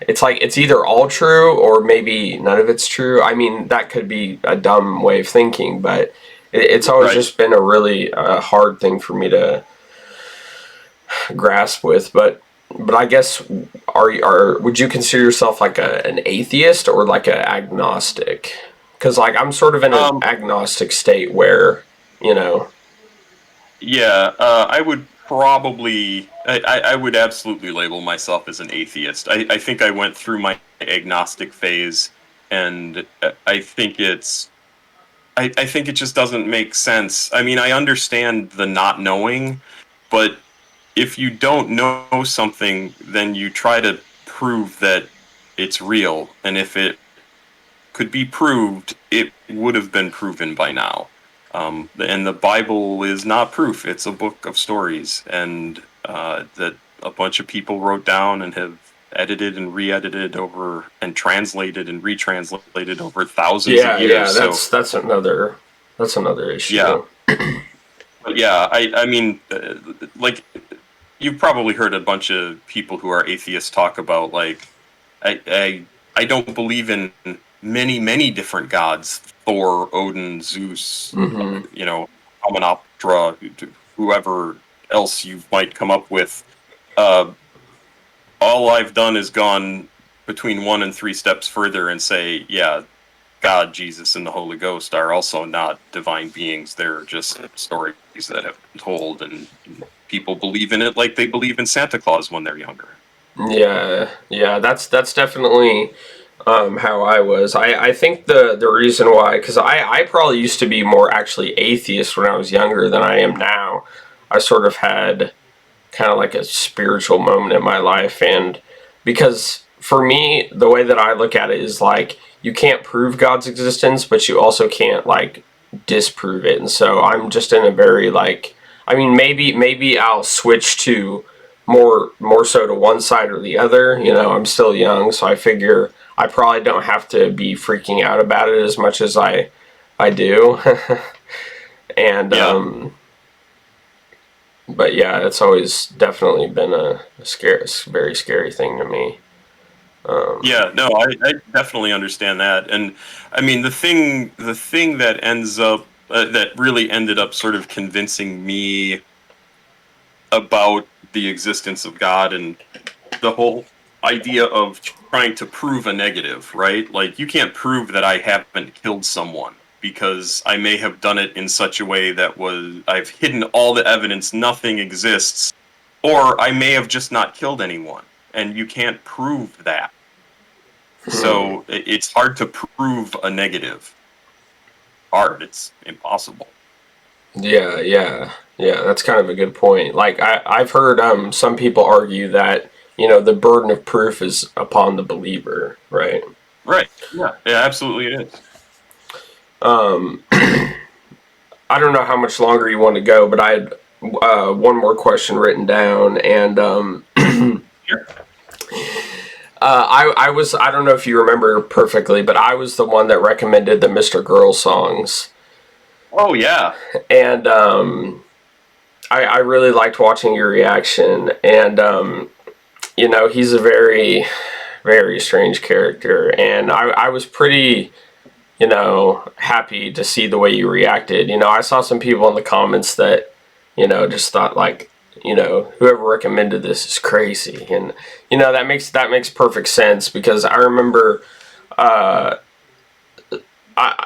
B: it's like it's either all true or maybe none of it's true. I mean, that could be a dumb way of thinking, but it's always
A: Right.
B: just been a really hard thing for me to grasp with. But I guess are would you consider yourself like an atheist or like an agnostic? Because like I'm sort of in an
A: Um,
B: agnostic state where you know.
A: yeah, I would probably, I would absolutely label myself as an atheist. I think I went through my agnostic phase, and I think it just doesn't make sense. I mean, I understand the not knowing, but if you don't know something, then you try to prove that it's real. And if it could be proved, it would have been proven by now. And the Bible is not proof, it's a book of stories, and that a bunch of people wrote down and have edited and re-edited over and translated and retranslated over thousands of
B: Yeah,
A: years.
B: yeah,
A: So
B: that's another
A: yeah,
B: issue.
A: but yeah, I mean, like, you've probably heard a bunch of people who are atheists talk about, like, I don't believe in many different gods: Thor, Odin, Zeus,
B: Hmm.
A: Amanoptera, whoever else you might come up with. Uh, all I've done is gone between one and three steps further and say, yeah, God, Jesus, and the Holy Ghost are also not divine beings. They're just stories that have been told, and people believe in it like they believe in Santa Claus when they're younger.
B: Yeah, yeah, that's definitely how I was. I think the reason why, because I probably used to be more actually atheist when I was younger than I am now. I sort of had kind of like a spiritual moment in my life, and because for me the way that I look at it is like you can't prove God's existence but you also can't like disprove it. And so I'm just in a very like, I mean, maybe I'll switch to more so to one side or the other. I'm still young, so I figure I probably don't have to be freaking out about it as much as I do. And
A: Yeah.
B: but yeah, it's always definitely been a scary, very scary thing to me.
A: Yeah, no, I definitely understand that. And I mean, the thing that that really ended up sort of convincing me about the existence of God and the whole idea of trying to prove a negative, right? Like, you can't prove that I haven't killed someone because I may have done it in such a way that I've hidden all the evidence, nothing exists, or I may have just not killed anyone, and you can't prove that. So it's hard to prove a negative. Hard. It's impossible.
B: Yeah. That's kind of a good point. Like I've heard some people argue that the burden of proof is upon the believer, right?
A: Right. Yeah. Yeah. Absolutely, it is.
B: Um, I don't know how much longer you want to go, but I had one more question written down, and
A: Sure.
B: I don't know if you remember perfectly, but I was the one that recommended the Mr. Girl songs,
A: Oh yeah.
B: and I really liked watching your reaction, and he's a very, very strange character, and I was pretty, happy to see the way you reacted. I saw some people in the comments that, just thought like, whoever recommended this is crazy, and that makes perfect sense because I remember,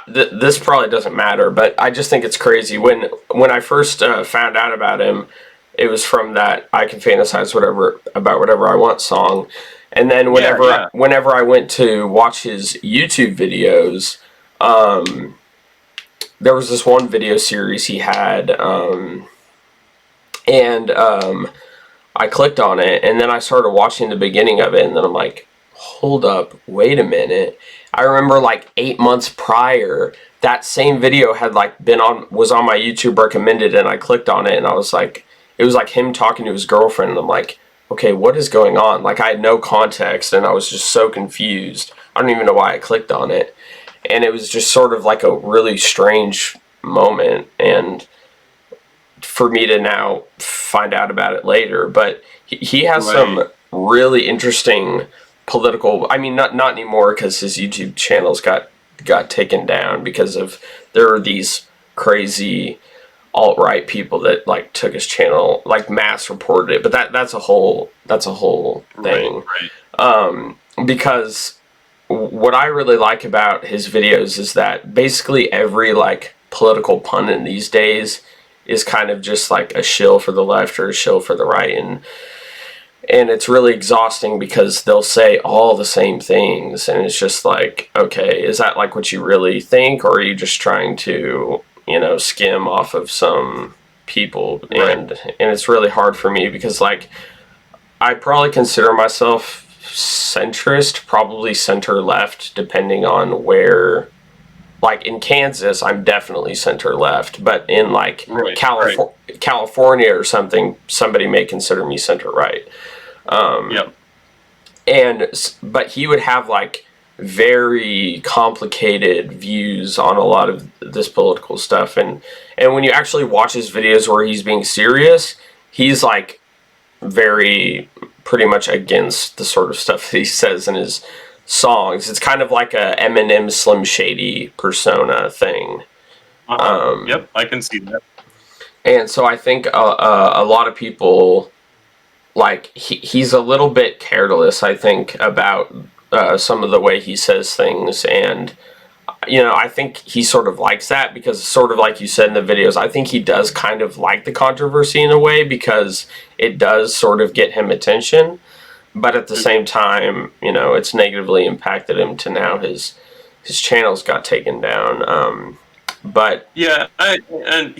B: this probably doesn't matter, but I just think it's crazy when I first found out about him. It was from that "I Can Fantasize whatever I want" song, and then
A: Yeah. Yeah.
B: whenever I went to watch his YouTube videos, there was this one video series he had, and I clicked on it, and then I started watching the beginning of it, and then I'm like, hold up, wait a minute. I remember like 8 months prior, that same video had like was on my YouTube recommended, and I clicked on it, and I was like, it was like him talking to his girlfriend, and I'm like, okay, what is going on? Like I had no context, and I was just so confused. I don't even know why I clicked on it, and it was just sort of like a really strange moment, and for me to now find out about it later. But he has
A: Right.
B: some really interesting political. I mean, not anymore because his YouTube channels got taken down because of there are these crazy alt-right people that like took his channel, like mass reported it. But that's a whole thing.
A: Right.
B: Because what I really like about his videos is that basically every like political pundit these days is kind of just like a shill for the left or a shill for the right, and it's really exhausting because they'll say all the same things, and it's just like, okay, is that like what you really think, or are you just trying to skim off of some people?
A: Right.
B: And it's really hard for me because like I probably consider myself centrist, probably center left, depending on where. Like in Kansas, I'm definitely center left, but in like
A: Right.
B: California or something, somebody may consider me center right.
A: Yep.
B: But he would have like very complicated views on a lot of this political stuff, and when you actually watch his videos where he's being serious, he's like very pretty much against the sort of stuff that he says in his songs. It's kind of like a Eminem Slim Shady persona thing.
A: Yep. I can see that.
B: And so I think a lot of people, like, he's a little bit careless, I think, about some of the way he says things. And, I think he sort of likes that because, sort of like you said in the videos, I think he does kind of like the controversy in a way because it does sort of get him attention. But at the same time, it's negatively impacted him to now his channels got taken down. But
A: Yeah, and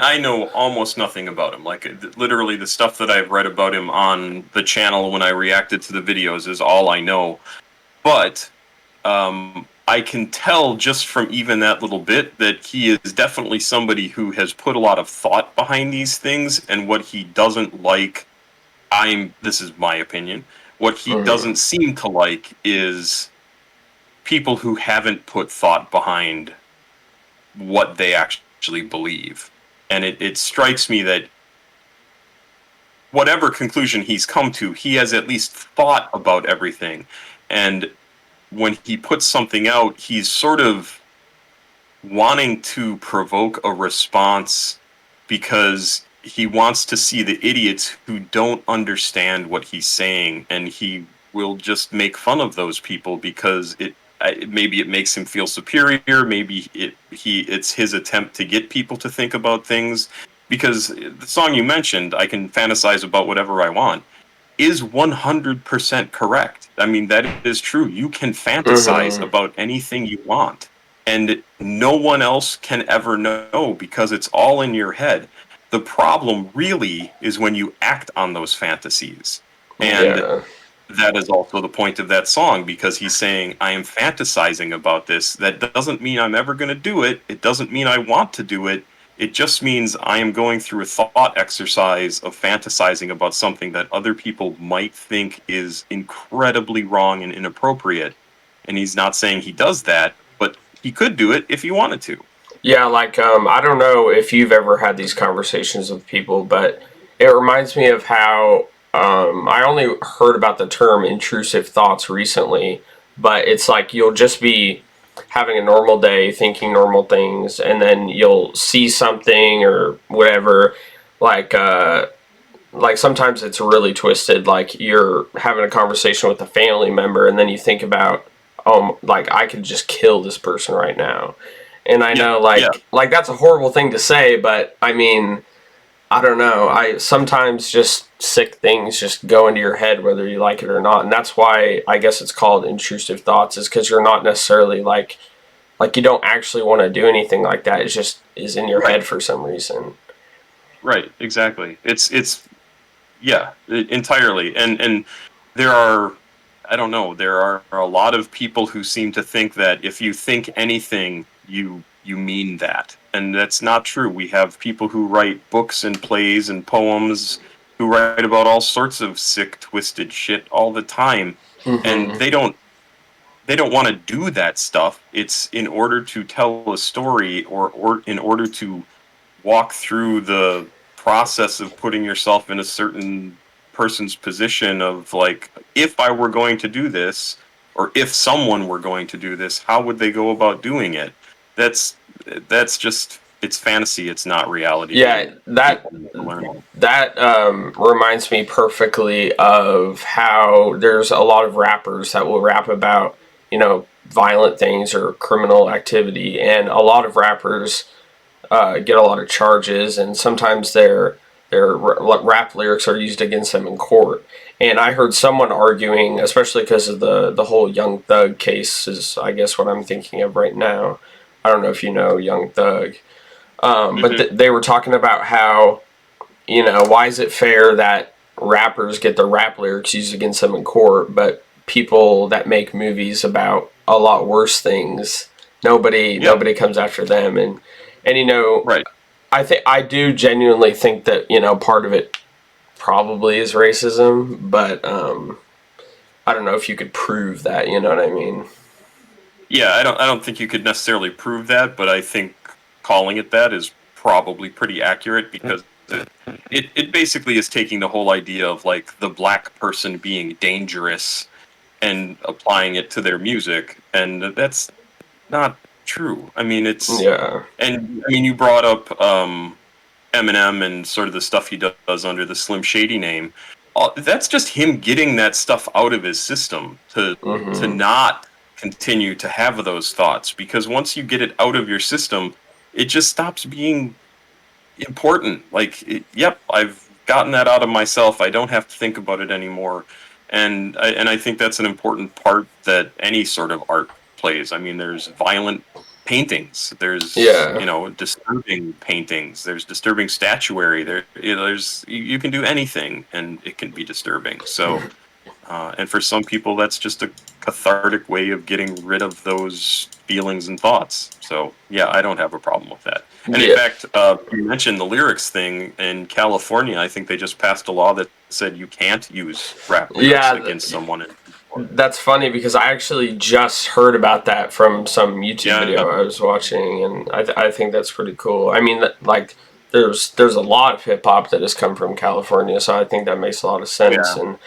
A: I know almost nothing about him. Like literally, the stuff that I've read about him on the channel when I reacted to the videos is all I know. But I can tell just from even that little bit that he is definitely somebody who has put a lot of thought behind these things, and what he doesn't like. This is my opinion. What he doesn't seem to like is people who haven't put thought behind what they actually believe. And it strikes me that whatever conclusion he's come to, he has at least thought about everything. And when he puts something out, he's sort of wanting to provoke a response because he wants to see the idiots who don't understand what he's saying, and he will just make fun of those people because maybe it makes him feel superior. Maybe it's his attempt to get people to think about things. Because the song you mentioned, "I Can Fantasize About Whatever I Want," is 100% correct. I mean, that is true. You can fantasize
B: Mm-hmm.
A: about anything you want, and no one else can ever know because it's all in your head. The problem really is when you act on those fantasies. And
B: Yeah.
A: that is also the point of that song, because he's saying, I am fantasizing about this. That doesn't mean I'm ever going to do it. It doesn't mean I want to do it. It just means I am going through a thought exercise of fantasizing about something that other people might think is incredibly wrong and inappropriate. And he's not saying he does that, but he could do it if he wanted to.
B: Yeah, like I don't know if you've ever had these conversations with people, but it reminds me of how I only heard about the term intrusive thoughts recently, but it's like you'll just be having a normal day, thinking normal things, and then you'll see something or whatever, like sometimes it's really twisted. Like you're having a conversation with a family member, and then you think about, like I could just kill this person right now. And I
A: Yeah,
B: know,
A: yeah,
B: like that's a horrible thing to say, but I mean, I don't know. I sometimes just sick things just go into your head whether you like it or not, and that's why I guess it's called intrusive thoughts, is because you're not necessarily like you don't actually want to do anything like that. It just is in your
A: right,
B: head for some reason.
A: right, exactly. It's yeah, entirely. And there are, I don't know, there are a lot of people who seem to think that if you think anything, you mean that. And that's not true. We have people who write books and plays and poems who write about all sorts of sick, twisted shit all the time. And
B: Hmm.
A: they don't want to do that stuff. It's in order to tell a story, or in order to walk through the process of putting yourself in a certain person's position of, like, if I were going to do this, or if someone were going to do this, how would they go about doing it? That's just, it's fantasy, it's not reality,
B: Yeah,
A: and
B: that
A: people need to learn that.
B: that reminds me perfectly of how there's a lot of rappers that will rap about, violent things or criminal activity, and a lot of rappers get a lot of charges, and sometimes their rap lyrics are used against them in court. And I heard someone arguing, especially because of the whole Young Thug case, is I guess what I'm thinking of right now. I don't know if you know Young Thug, but
A: Hmm.
B: they were talking about how, why is it fair that rappers get their rap lyrics used against them in court, but people that make movies about a lot worse things, nobody
A: Yeah,
B: nobody comes after them. And
A: right.
B: I think I do genuinely think that part of it probably is racism, but I don't know if you could prove that. You know what I mean?
A: Yeah, I don't think you could necessarily prove that, but I think calling it that is probably pretty accurate, because it basically is taking the whole idea of, like, the black person being dangerous and applying it to their music, and that's not true. I mean,
B: Yeah,
A: and I mean, you brought up Eminem and sort of the stuff he does under the Slim Shady name. That's just him getting that stuff out of his system to
B: hmm,
A: not continue to have those thoughts, because once you get it out of your system, it just stops being important. Like, yep, I've gotten that out of myself. I don't have to think about it anymore. And I think that's an important part that any sort of art plays. I mean, there's violent paintings. There's,
B: yeah.
A: disturbing paintings. There's disturbing statuary. There's, you can do anything, and it can be disturbing. So, and for some people, that's just a cathartic way of getting rid of those feelings and thoughts. So, yeah, I don't have a problem with that. And in
B: Yeah,
A: fact, you mentioned the lyrics thing. In California, I think they just passed a law that said you can't use rap lyrics
B: yeah.
A: against someone in court.
B: That's funny because I actually just heard about that from some YouTube
A: Yeah,
B: video I was watching, and I think that's pretty cool. I mean, like there's a lot of hip hop that has come from California, so I think that makes a lot of sense.
A: yeah,
B: And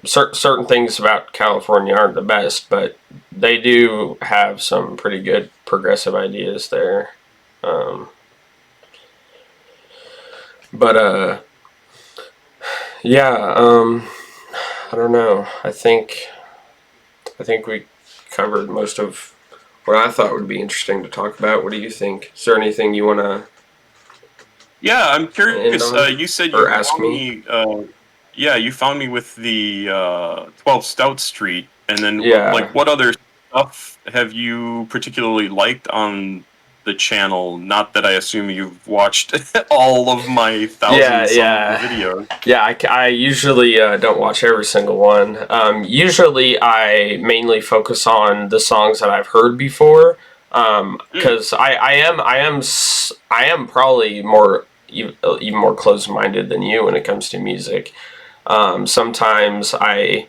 B: certain things about California aren't the best, but they do have some pretty good progressive ideas there. Um, but yeah, I don't know. I think we covered most of what I thought would be interesting to talk about. What do you think? Is there anything you want to
A: yeah. I'm
B: end
A: curious.
B: on
A: You said
B: or
A: you
B: ask me?
A: yeah, you found me with the 12 Stout Street, and then
B: Yeah.
A: like what other stuff have you particularly liked on the channel? Not that I assume you've watched all of my
B: Yeah,
A: thousand some
B: yeah.
A: videos.
B: Yeah, I usually don't watch every single one. Usually, I mainly focus on the songs that I've heard before,
A: Mm,
B: because I am probably even more closed minded than you when it comes to music. Sometimes I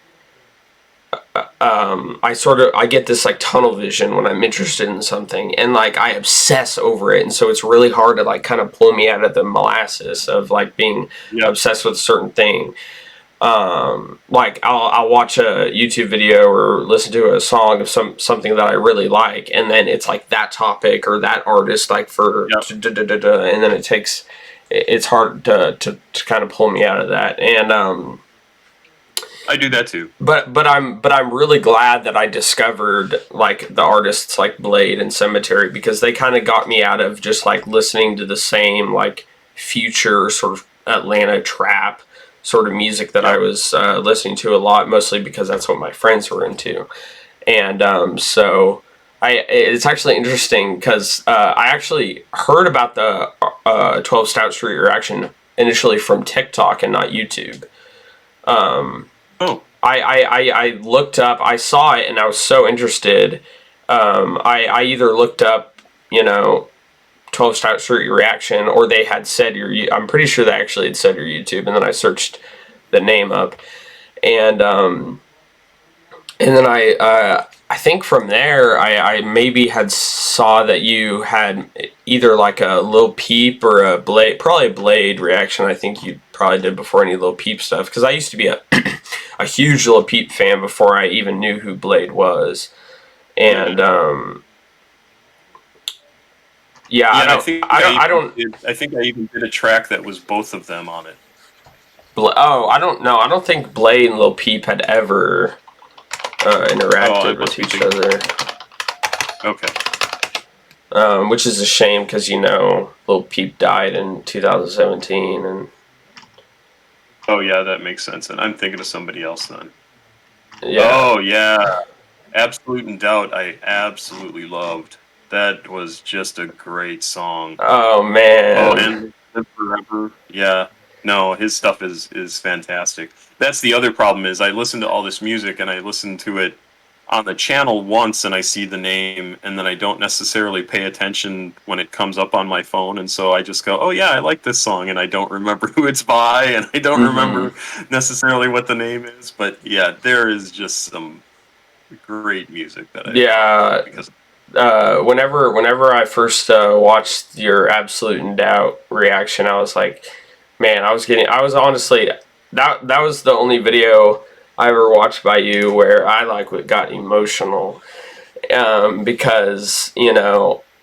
B: sort of I get this like tunnel vision when I'm interested in something, and like I obsess over it, and so it's really hard to like kind of pull me out of the molasses of like being
A: yeah,
B: obsessed with a certain thing. Like I'll watch a YouTube video or listen to a song of something that I really like, and then it's like that topic or that artist like for
A: yeah,
B: and then it's hard to kind of pull me out of that. And
A: I do that too.
B: but I'm really glad that I discovered like the artists like Blade and Cemetery, because they kind of got me out of just like listening to the same like future sort of Atlanta trap sort of music that I
A: Yep.
B: was listening to a lot, mostly because that's what my friends were into. And so it's actually interesting because I actually heard about the 12 Stout Street reaction initially from TikTok and not YouTube.
A: Oh,
B: I looked up, I saw it, and I was so interested. I either looked up, 12 Stout Street reaction, or they had said I'm pretty sure they actually had said your YouTube, and then I searched the name up, and and then I think from there I maybe had saw that you had either like a Lil Peep or a Blade, probably a Blade reaction. I think you probably did before any Lil Peep stuff, because I used to be a huge Lil Peep fan before I even knew who Blade was. And
A: yeah.
B: yeah,
A: Yeah, and
B: I don't.
A: I think I even did a track that was both of them on it.
B: Oh, I don't know. I don't think Blade and Lil Peep had ever
A: Oh, I
B: interacted with
A: must be
B: each
A: thinking.
B: other,
A: Okay.
B: which is a shame because Lil Peep died in 2017, and
A: Oh yeah, that makes sense. And I'm thinking of somebody else then.
B: yeah.
A: Oh yeah, Absolute in Doubt. I absolutely loved. That was just a great song.
B: Oh
A: Oh,
B: man.
A: and Live Forever. Yeah. No, his stuff is fantastic. That's the other problem is I listen to all this music and I listen to it on the channel once and I see the name and then I don't necessarily pay attention when it comes up on my phone, and so I just go, "Oh yeah, I like this song," and I don't remember who it's by and I don't
B: Hmm.
A: remember necessarily what the name is, but yeah, there is just some great music that I've found
B: Yeah.
A: because
B: Whenever I first watched your Absolute in Doubt reaction, I was like, man, I was honestly, that was the only video I ever watched by you where I like got emotional, because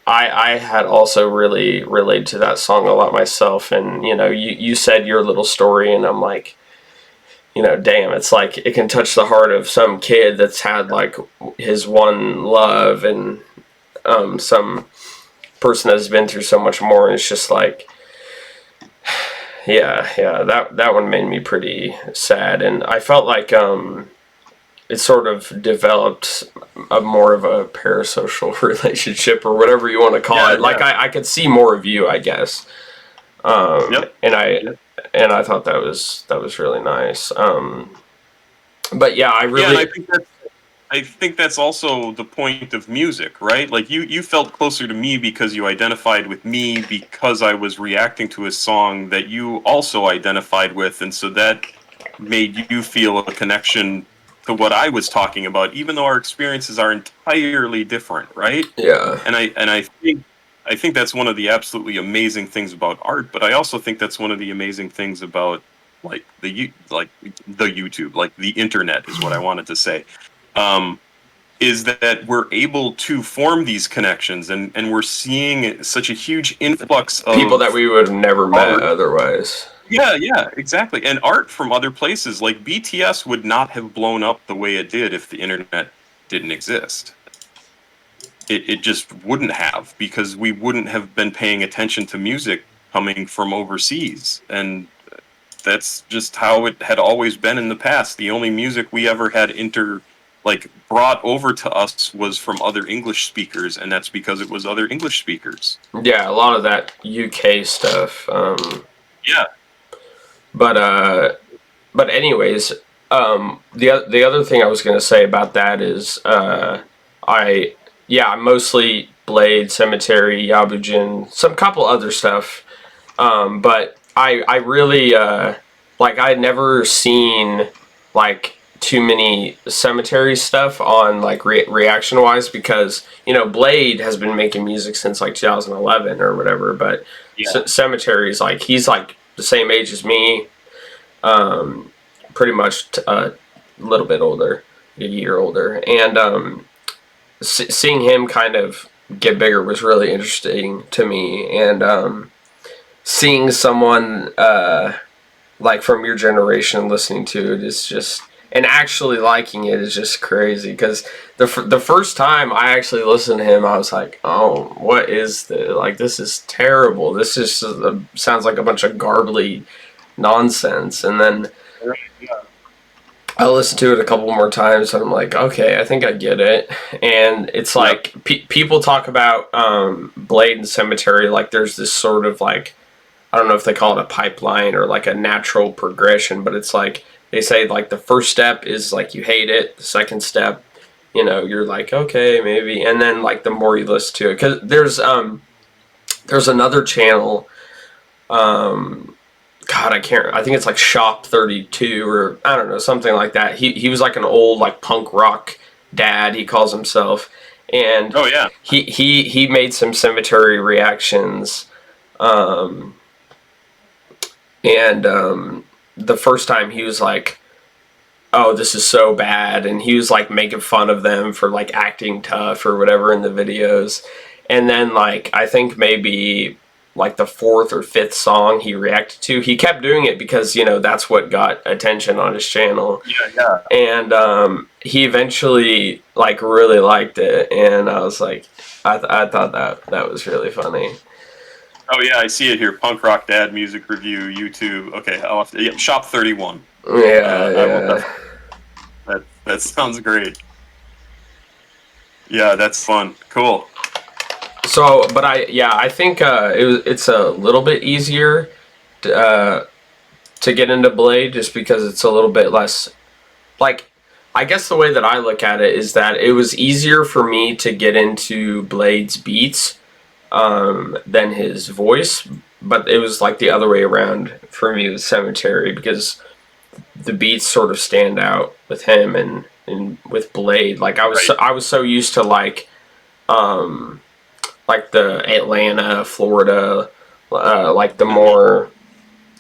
B: I had also really related to that song a lot myself, and you said your little story, and I'm like, damn, it's like it can touch the heart of some kid that's had like his one love, and some person that's been through so much more, and it's just like, yeah, that one made me pretty sad, and I felt like it sort of developed a more of a parasocial relationship or whatever you want to call
A: yeah,
B: it. Like
A: yeah.
B: I could see more of you, I guess.
A: Yep.
B: And I
A: Yep.
B: and I thought that was really nice. But yeah, I
A: Yeah, and
B: really.
A: I think that's also the point of music, right? Like you felt closer to me because you identified with me because I was reacting to a song that you also identified with, and so that made you feel a connection to what I was talking about, even though our experiences are entirely different, right?
B: Yeah.
A: And I think that's one of the absolutely amazing things about art, but I also think that's one of the amazing things about like the YouTube, like the internet is what I wanted to say. Um, is that we're able to form these connections, and we're seeing such a huge influx
B: People that
A: of
B: we would have never met
A: art.
B: otherwise.
A: Yeah, yeah, exactly. And art from other places, like BTS would not have blown up the way it did if the internet didn't exist. It just wouldn't have, because we wouldn't have been paying attention to music coming from overseas. And that's just how it had always been in the past. The only music we ever had brought over to us was from other English speakers, and that's because it was other English speakers.
B: Yeah, a lot of that UK stuff.
A: Yeah.
B: But anyways, the other thing I was gonna say about that is I mostly Blade, Cemetery, Yabujin, some couple other stuff. But I really like I'd never seen like too many Cemetery stuff on like reaction wise, because Blade has been making music since like 2011 or whatever, but
A: Yeah.
B: Cemetery's like he's like the same age as me, pretty much a little bit older, a year older, and seeing him kind of get bigger was really interesting to me, and seeing someone like from your generation listening to it is just, and actually liking it is just crazy, because the first time I actually listened to him, I was like, oh, what is this? Like, this is terrible. This just sounds like a bunch of garbly nonsense. And then I listened to it a couple more times, and I'm like, okay, I think I get it. And it's like people talk about Blade and Cemetery like there's this sort of like, I don't know if they call it a pipeline or like a natural progression, but it's like they say like the first step is like you hate it, the second step, you're like, okay, maybe, and then like the more you listen to it, because there's another channel, God, I think it's like Shop 32 or I don't know, something like that. He was like an old like punk rock dad, he calls himself, and
A: Oh yeah.
B: he made some Cemetery reactions, and the first time he was like, oh, this is so bad, and he was like making fun of them for like acting tough or whatever in the videos. And then like I think maybe like the fourth or fifth song he reacted to, he kept doing it because that's what got attention on his channel.
A: Yeah.
B: And he eventually like really liked it, and I was like, I thought that was really funny.
A: Oh yeah, I see it here. Punk Rock Dad Music Review, YouTube. Okay, I'll have to, Shop 31.
B: Yeah.
A: That sounds great. Yeah, that's fun. Cool.
B: So, but I think it's a little bit easier to get into Blade, just because it's a little bit less, like, I guess the way that I look at it is that it was easier for me to get into Blade's beats than his voice, but it was like the other way around for me with Cemetery, because the beats sort of stand out with him, and with Blade, like I was so used to like the Atlanta, Florida, like the more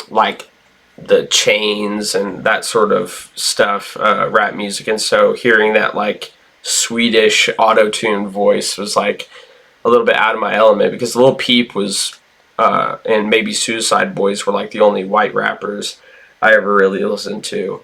B: like the Chains and that sort of stuff, rap music, and so hearing that like Swedish auto-tune voice was like a little bit out of my element, because Lil Peep was and maybe Suicide Boys were like the only white rappers I ever really listened to.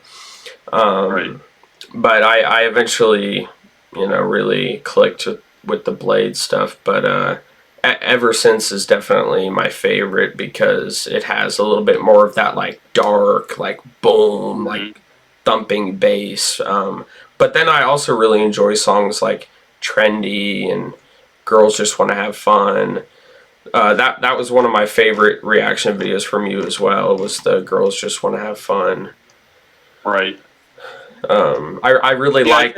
B: But I eventually, really clicked with the Blade stuff. But Ever Since is definitely my favorite, because it has a little bit more of that like dark, like boom, like thumping bass. But then I also really enjoy songs like Trendy and Girls Just Want to Have Fun. That was one of my favorite reaction videos from you as well, was the Girls Just Want to Have Fun.
A: Right.
B: I really like.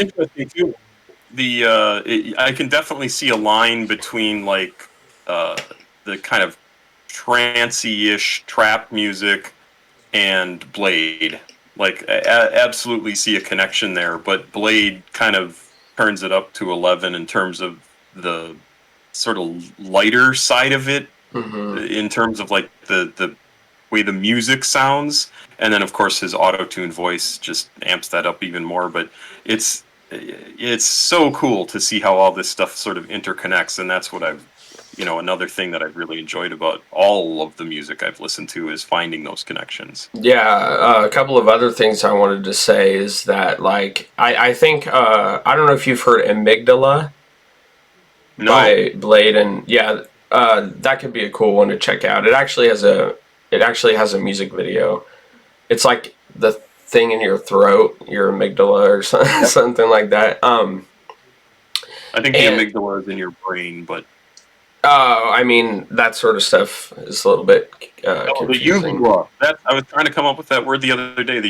A: I can definitely see a line between like the kind of trancey-ish trap music and Blade. Like, I absolutely see a connection there, but Blade kind of turns it up to 11 in terms of the sort of lighter side of it, in terms of like the way the music sounds, and then of course his auto-tune voice just amps that up even more. But it's so cool to see how all this stuff sort of interconnects, and that's what another thing that I've really enjoyed about all of the music I've listened to is finding those connections.
B: Yeah, a couple of other things I wanted to say is that, like, I think, I don't know if you've heard Amygdala by Blade, and yeah, that could be a cool one to check out. It actually has a music video. It's like the thing in your throat, your amygdala or something,
A: Yep.
B: something like that.
A: I think the
B: And
A: amygdala is in your brain, but
B: I mean that sort of stuff is a little bit
A: oh, the
B: confusing.
A: uvula. That I was trying to come up with that word the other day. The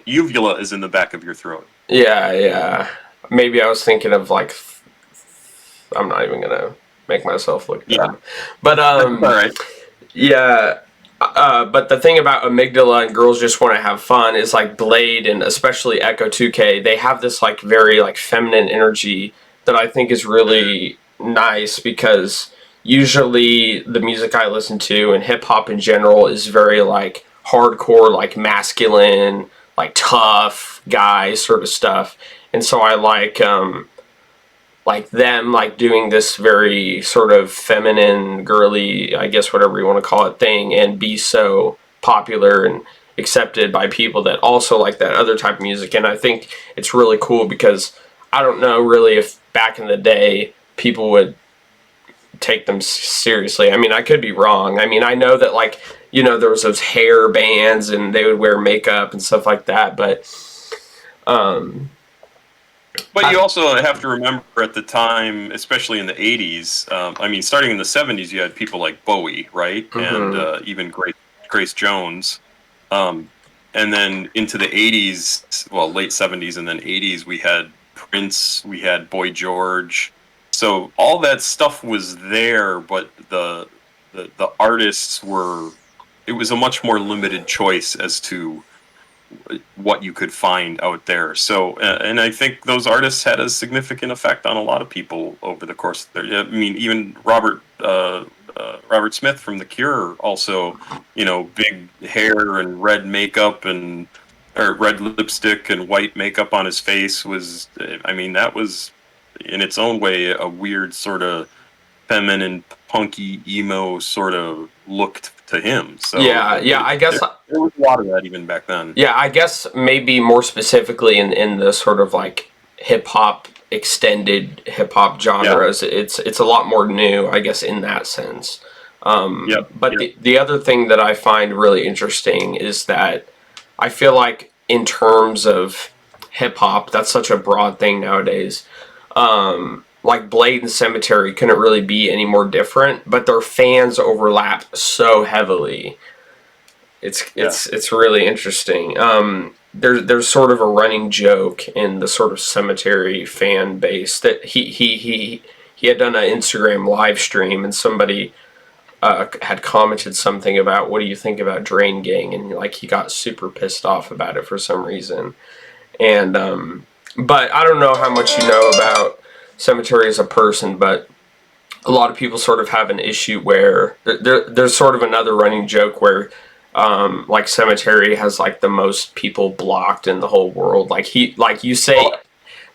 A: uvula is in the back of your throat.
B: Yeah, yeah. Maybe I was thinking of like I'm not even gonna make myself look
A: Yeah,
B: dumb, but
A: that's all right.
B: yeah. But the thing about amygdala and girls just want to have fun is like Blade and especially Echo 2K. They have this like very like feminine energy that I think is really nice because usually the music I listen to and hip hop in general is very like hardcore, like masculine, like tough guy sort of stuff. And so I like them like doing this very sort of feminine, girly, I guess whatever you want to call it thing, and be so popular and accepted by people that also like that other type of music. And I think it's really cool because I don't know really if back in the day people would take them seriously. I mean, I could be wrong. I mean, I know that like, you know, there was those hair bands and they would wear makeup and stuff like that, but um
A: But
B: I,
A: you also have to remember at the time, especially in the '80s. I mean, starting in the '70s, you had people like Bowie, right, and
B: mhm.
A: even Grace Jones. Um, and then into the '80s, well, late '70s and then '80s, we had Prince, we had Boy George. So all that stuff was there, but the artists were. It was a much more limited choice as to what you could find out there. So, and I think those artists had a significant effect on a lot of people over the course of their. I mean, even Robert Smith from The Cure, also, you know, big hair and red makeup and or red lipstick and white makeup on his face was. I mean, that was in its own way a weird sort of feminine, punky, emo sort of look to him. So
B: Yeah, yeah, I guess
A: there was a lot of that even back then.
B: yeah, I guess maybe more specifically in the sort of like hip hop extended hip hop
A: Yeah.
B: genres, it's a lot more new, I guess, in that sense.
A: Yep.
B: But
A: Yep.
B: the other thing that I find really interesting is that I feel like in terms of hip hop, that's such a broad thing nowadays. Like Blade and Cemetery couldn't really be any more different, but their fans overlap so heavily.
A: Yeah.
B: It's really interesting. There's sort of a running joke in the sort of Cemetery fan base that he had done an Instagram live stream and somebody had commented something about what do you think about Drain Gang, and like he got super pissed off about it for some reason. And but I don't know how much you know about Cemetery as a person, but a lot of people sort of have an issue where there's sort of another running joke where like Cemetery has like the most people blocked in the whole world. Like he like you say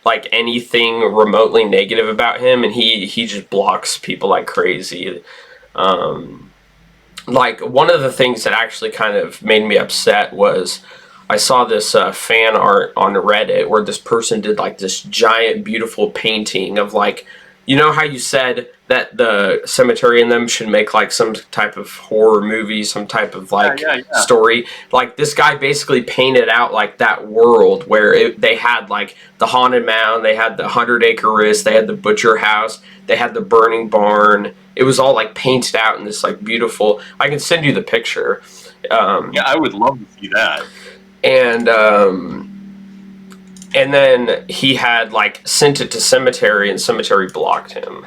B: like anything remotely negative about him and he just blocks people like crazy. Um like one of the things that actually kind of made me upset was I saw this fan art on Reddit where this person did like this giant, beautiful painting of like, you know how you said that the Cemetery in them should make like some type of horror movie, some type of
A: Yeah,
B: like
A: yeah, yeah.
B: story. Like this guy basically painted out like that world where they had like the haunted mound, they had the 100 Acre Risk, they had the butcher house, they had the burning barn. It was all like painted out in this like beautiful. I can send you the picture.
A: Yeah,
B: Um,
A: I would love to see that.
B: and and then he had like sent it to Cemetery and Cemetery blocked him.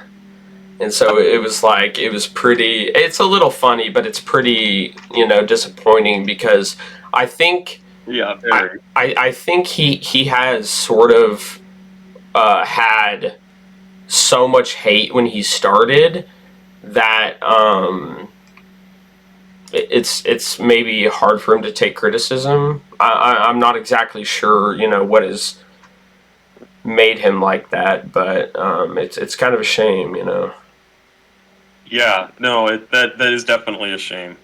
B: And so it was like it was pretty it's a little funny, but it's pretty, you know, disappointing because I think
A: Yeah, very.
B: I think he has sort of had so much hate when he started that it's maybe hard for him to take criticism. I'm not exactly sure, you know, what has made him like that, but it's kind of a shame, you know.
A: Yeah, no, that is definitely a shame.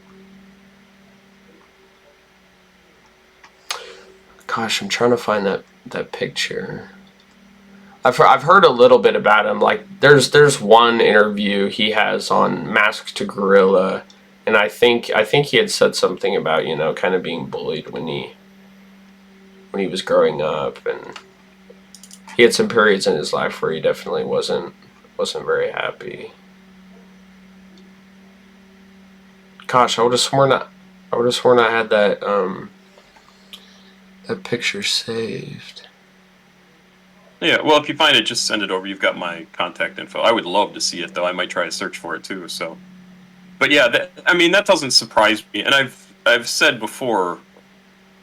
B: Gosh, I'm trying to find that picture. I've heard a little bit about him. Like there's one interview he has on Mask to Gorilla, and I think he had said something about kind of being bullied when he was growing up, and he had some periods in his life where he definitely wasn't very happy. Gosh, I would have sworn I had that picture saved.
A: Yeah, well, if you find it, just send it over. You've got my contact info. I would love to see it, though. I might try to search for it too. So, but yeah, I mean, that doesn't surprise me. And I've said before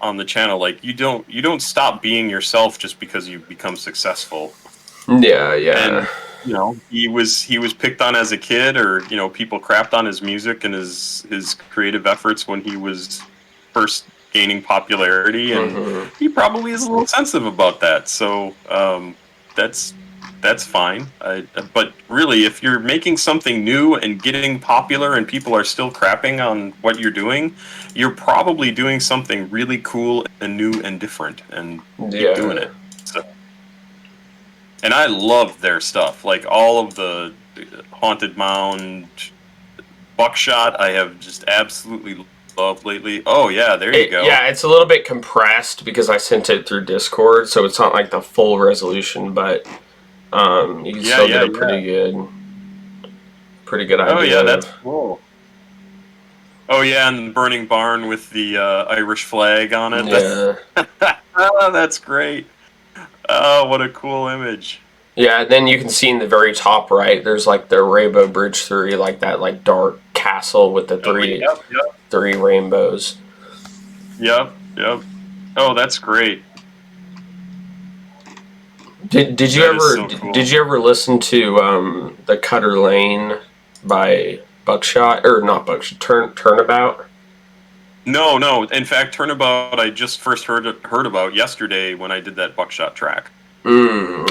A: on the channel, like you don't stop being yourself just because you become successful.
B: Yeah, yeah.
A: And he was picked on as a kid, or people crapped on his music and his creative efforts when he was first gaining popularity, and
B: Hmm.
A: he probably is a little sensitive about that. So that's that's fine. But really, if you're making something new and getting popular, and people are still crapping on what you're doing, you're probably doing something really cool and new and different, and keep doing
B: Yeah.
A: it. So, and I love their stuff, like all of the Haunted Mound, Buckshot. I have just absolutely loved lately. Oh yeah, there you go.
B: Yeah, it's a little bit compressed because I sent it through Discord, so it's not like the full resolution, but you can
A: Yeah,
B: still get
A: yeah,
B: a
A: yeah.
B: pretty good
A: Oh
B: idea
A: yeah,
B: of.
A: that's cool. Oh yeah, and the burning barn with the Irish flag on it.
B: Yeah.
A: Oh, that's great. Oh, what a cool image.
B: Yeah, and then you can see in the very top right, there's like the Rainbow Bridge 3, like that like dark castle with the
A: Oh,
B: three
A: yep, yep,
B: three rainbows.
A: yep, yep. Oh, that's great.
B: Did you
A: That is
B: ever
A: so
B: did
A: cool.
B: you ever listen to the Cutter Lane by Buckshot, or not Buckshot, Turnabout?
A: No, no. In fact, Turnabout I just first heard about yesterday when I did that Buckshot track.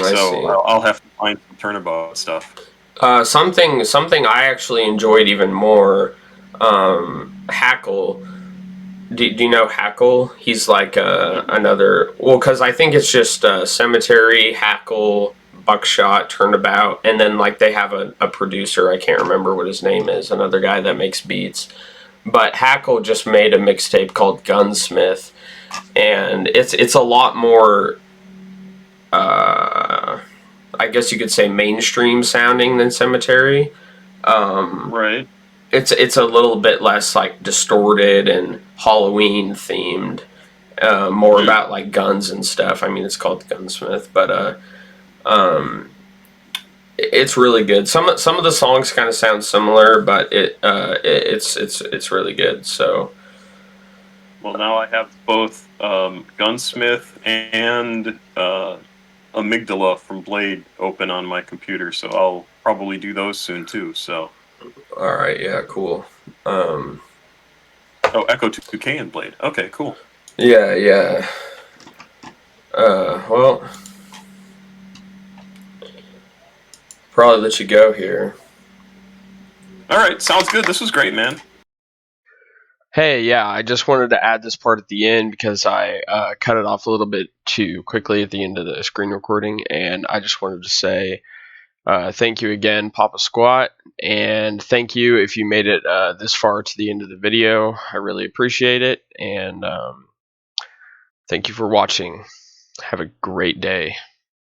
B: I
A: So
B: see.
A: I'll have to find some Turnabout stuff.
B: Something I actually enjoyed even more. Hackle. Do you know Hackle? He's like another. Well, because I think it's just Cemetery, Hackle, Buckshot, Turnabout, and then like they have a producer. I can't remember what his name is. Another guy that makes beats. But Hackle just made a mixtape called Gunsmith, and it's a lot more. Uh, I guess you could say mainstream sounding than Cemetery. Um,
A: Right.
B: it's a little bit less like distorted and Halloween themed. More
A: Hmm.
B: about like guns and stuff. I mean, it's called Gunsmith, but um, it's really good. Some of the songs kind of sound similar, but it's really good. So
A: Well, now I have both Gunsmith and Amygdala from Blade open on my computer, so I'll probably do those soon too. So,
B: all right, yeah, cool. Um,
A: oh, Echo 2K and Blade. Okay, cool.
B: yeah, yeah. Well, probably let you go here.
A: All right, sounds good. This was great, man.
B: Hey, yeah, I just wanted to add this part at the end because I cut it off a little bit too quickly at the end of the screen recording, and I just wanted to say thank you again, Papa Squat, and thank you if you made it this far to the end of the video. I really appreciate it, and thank you for watching. Have a great day.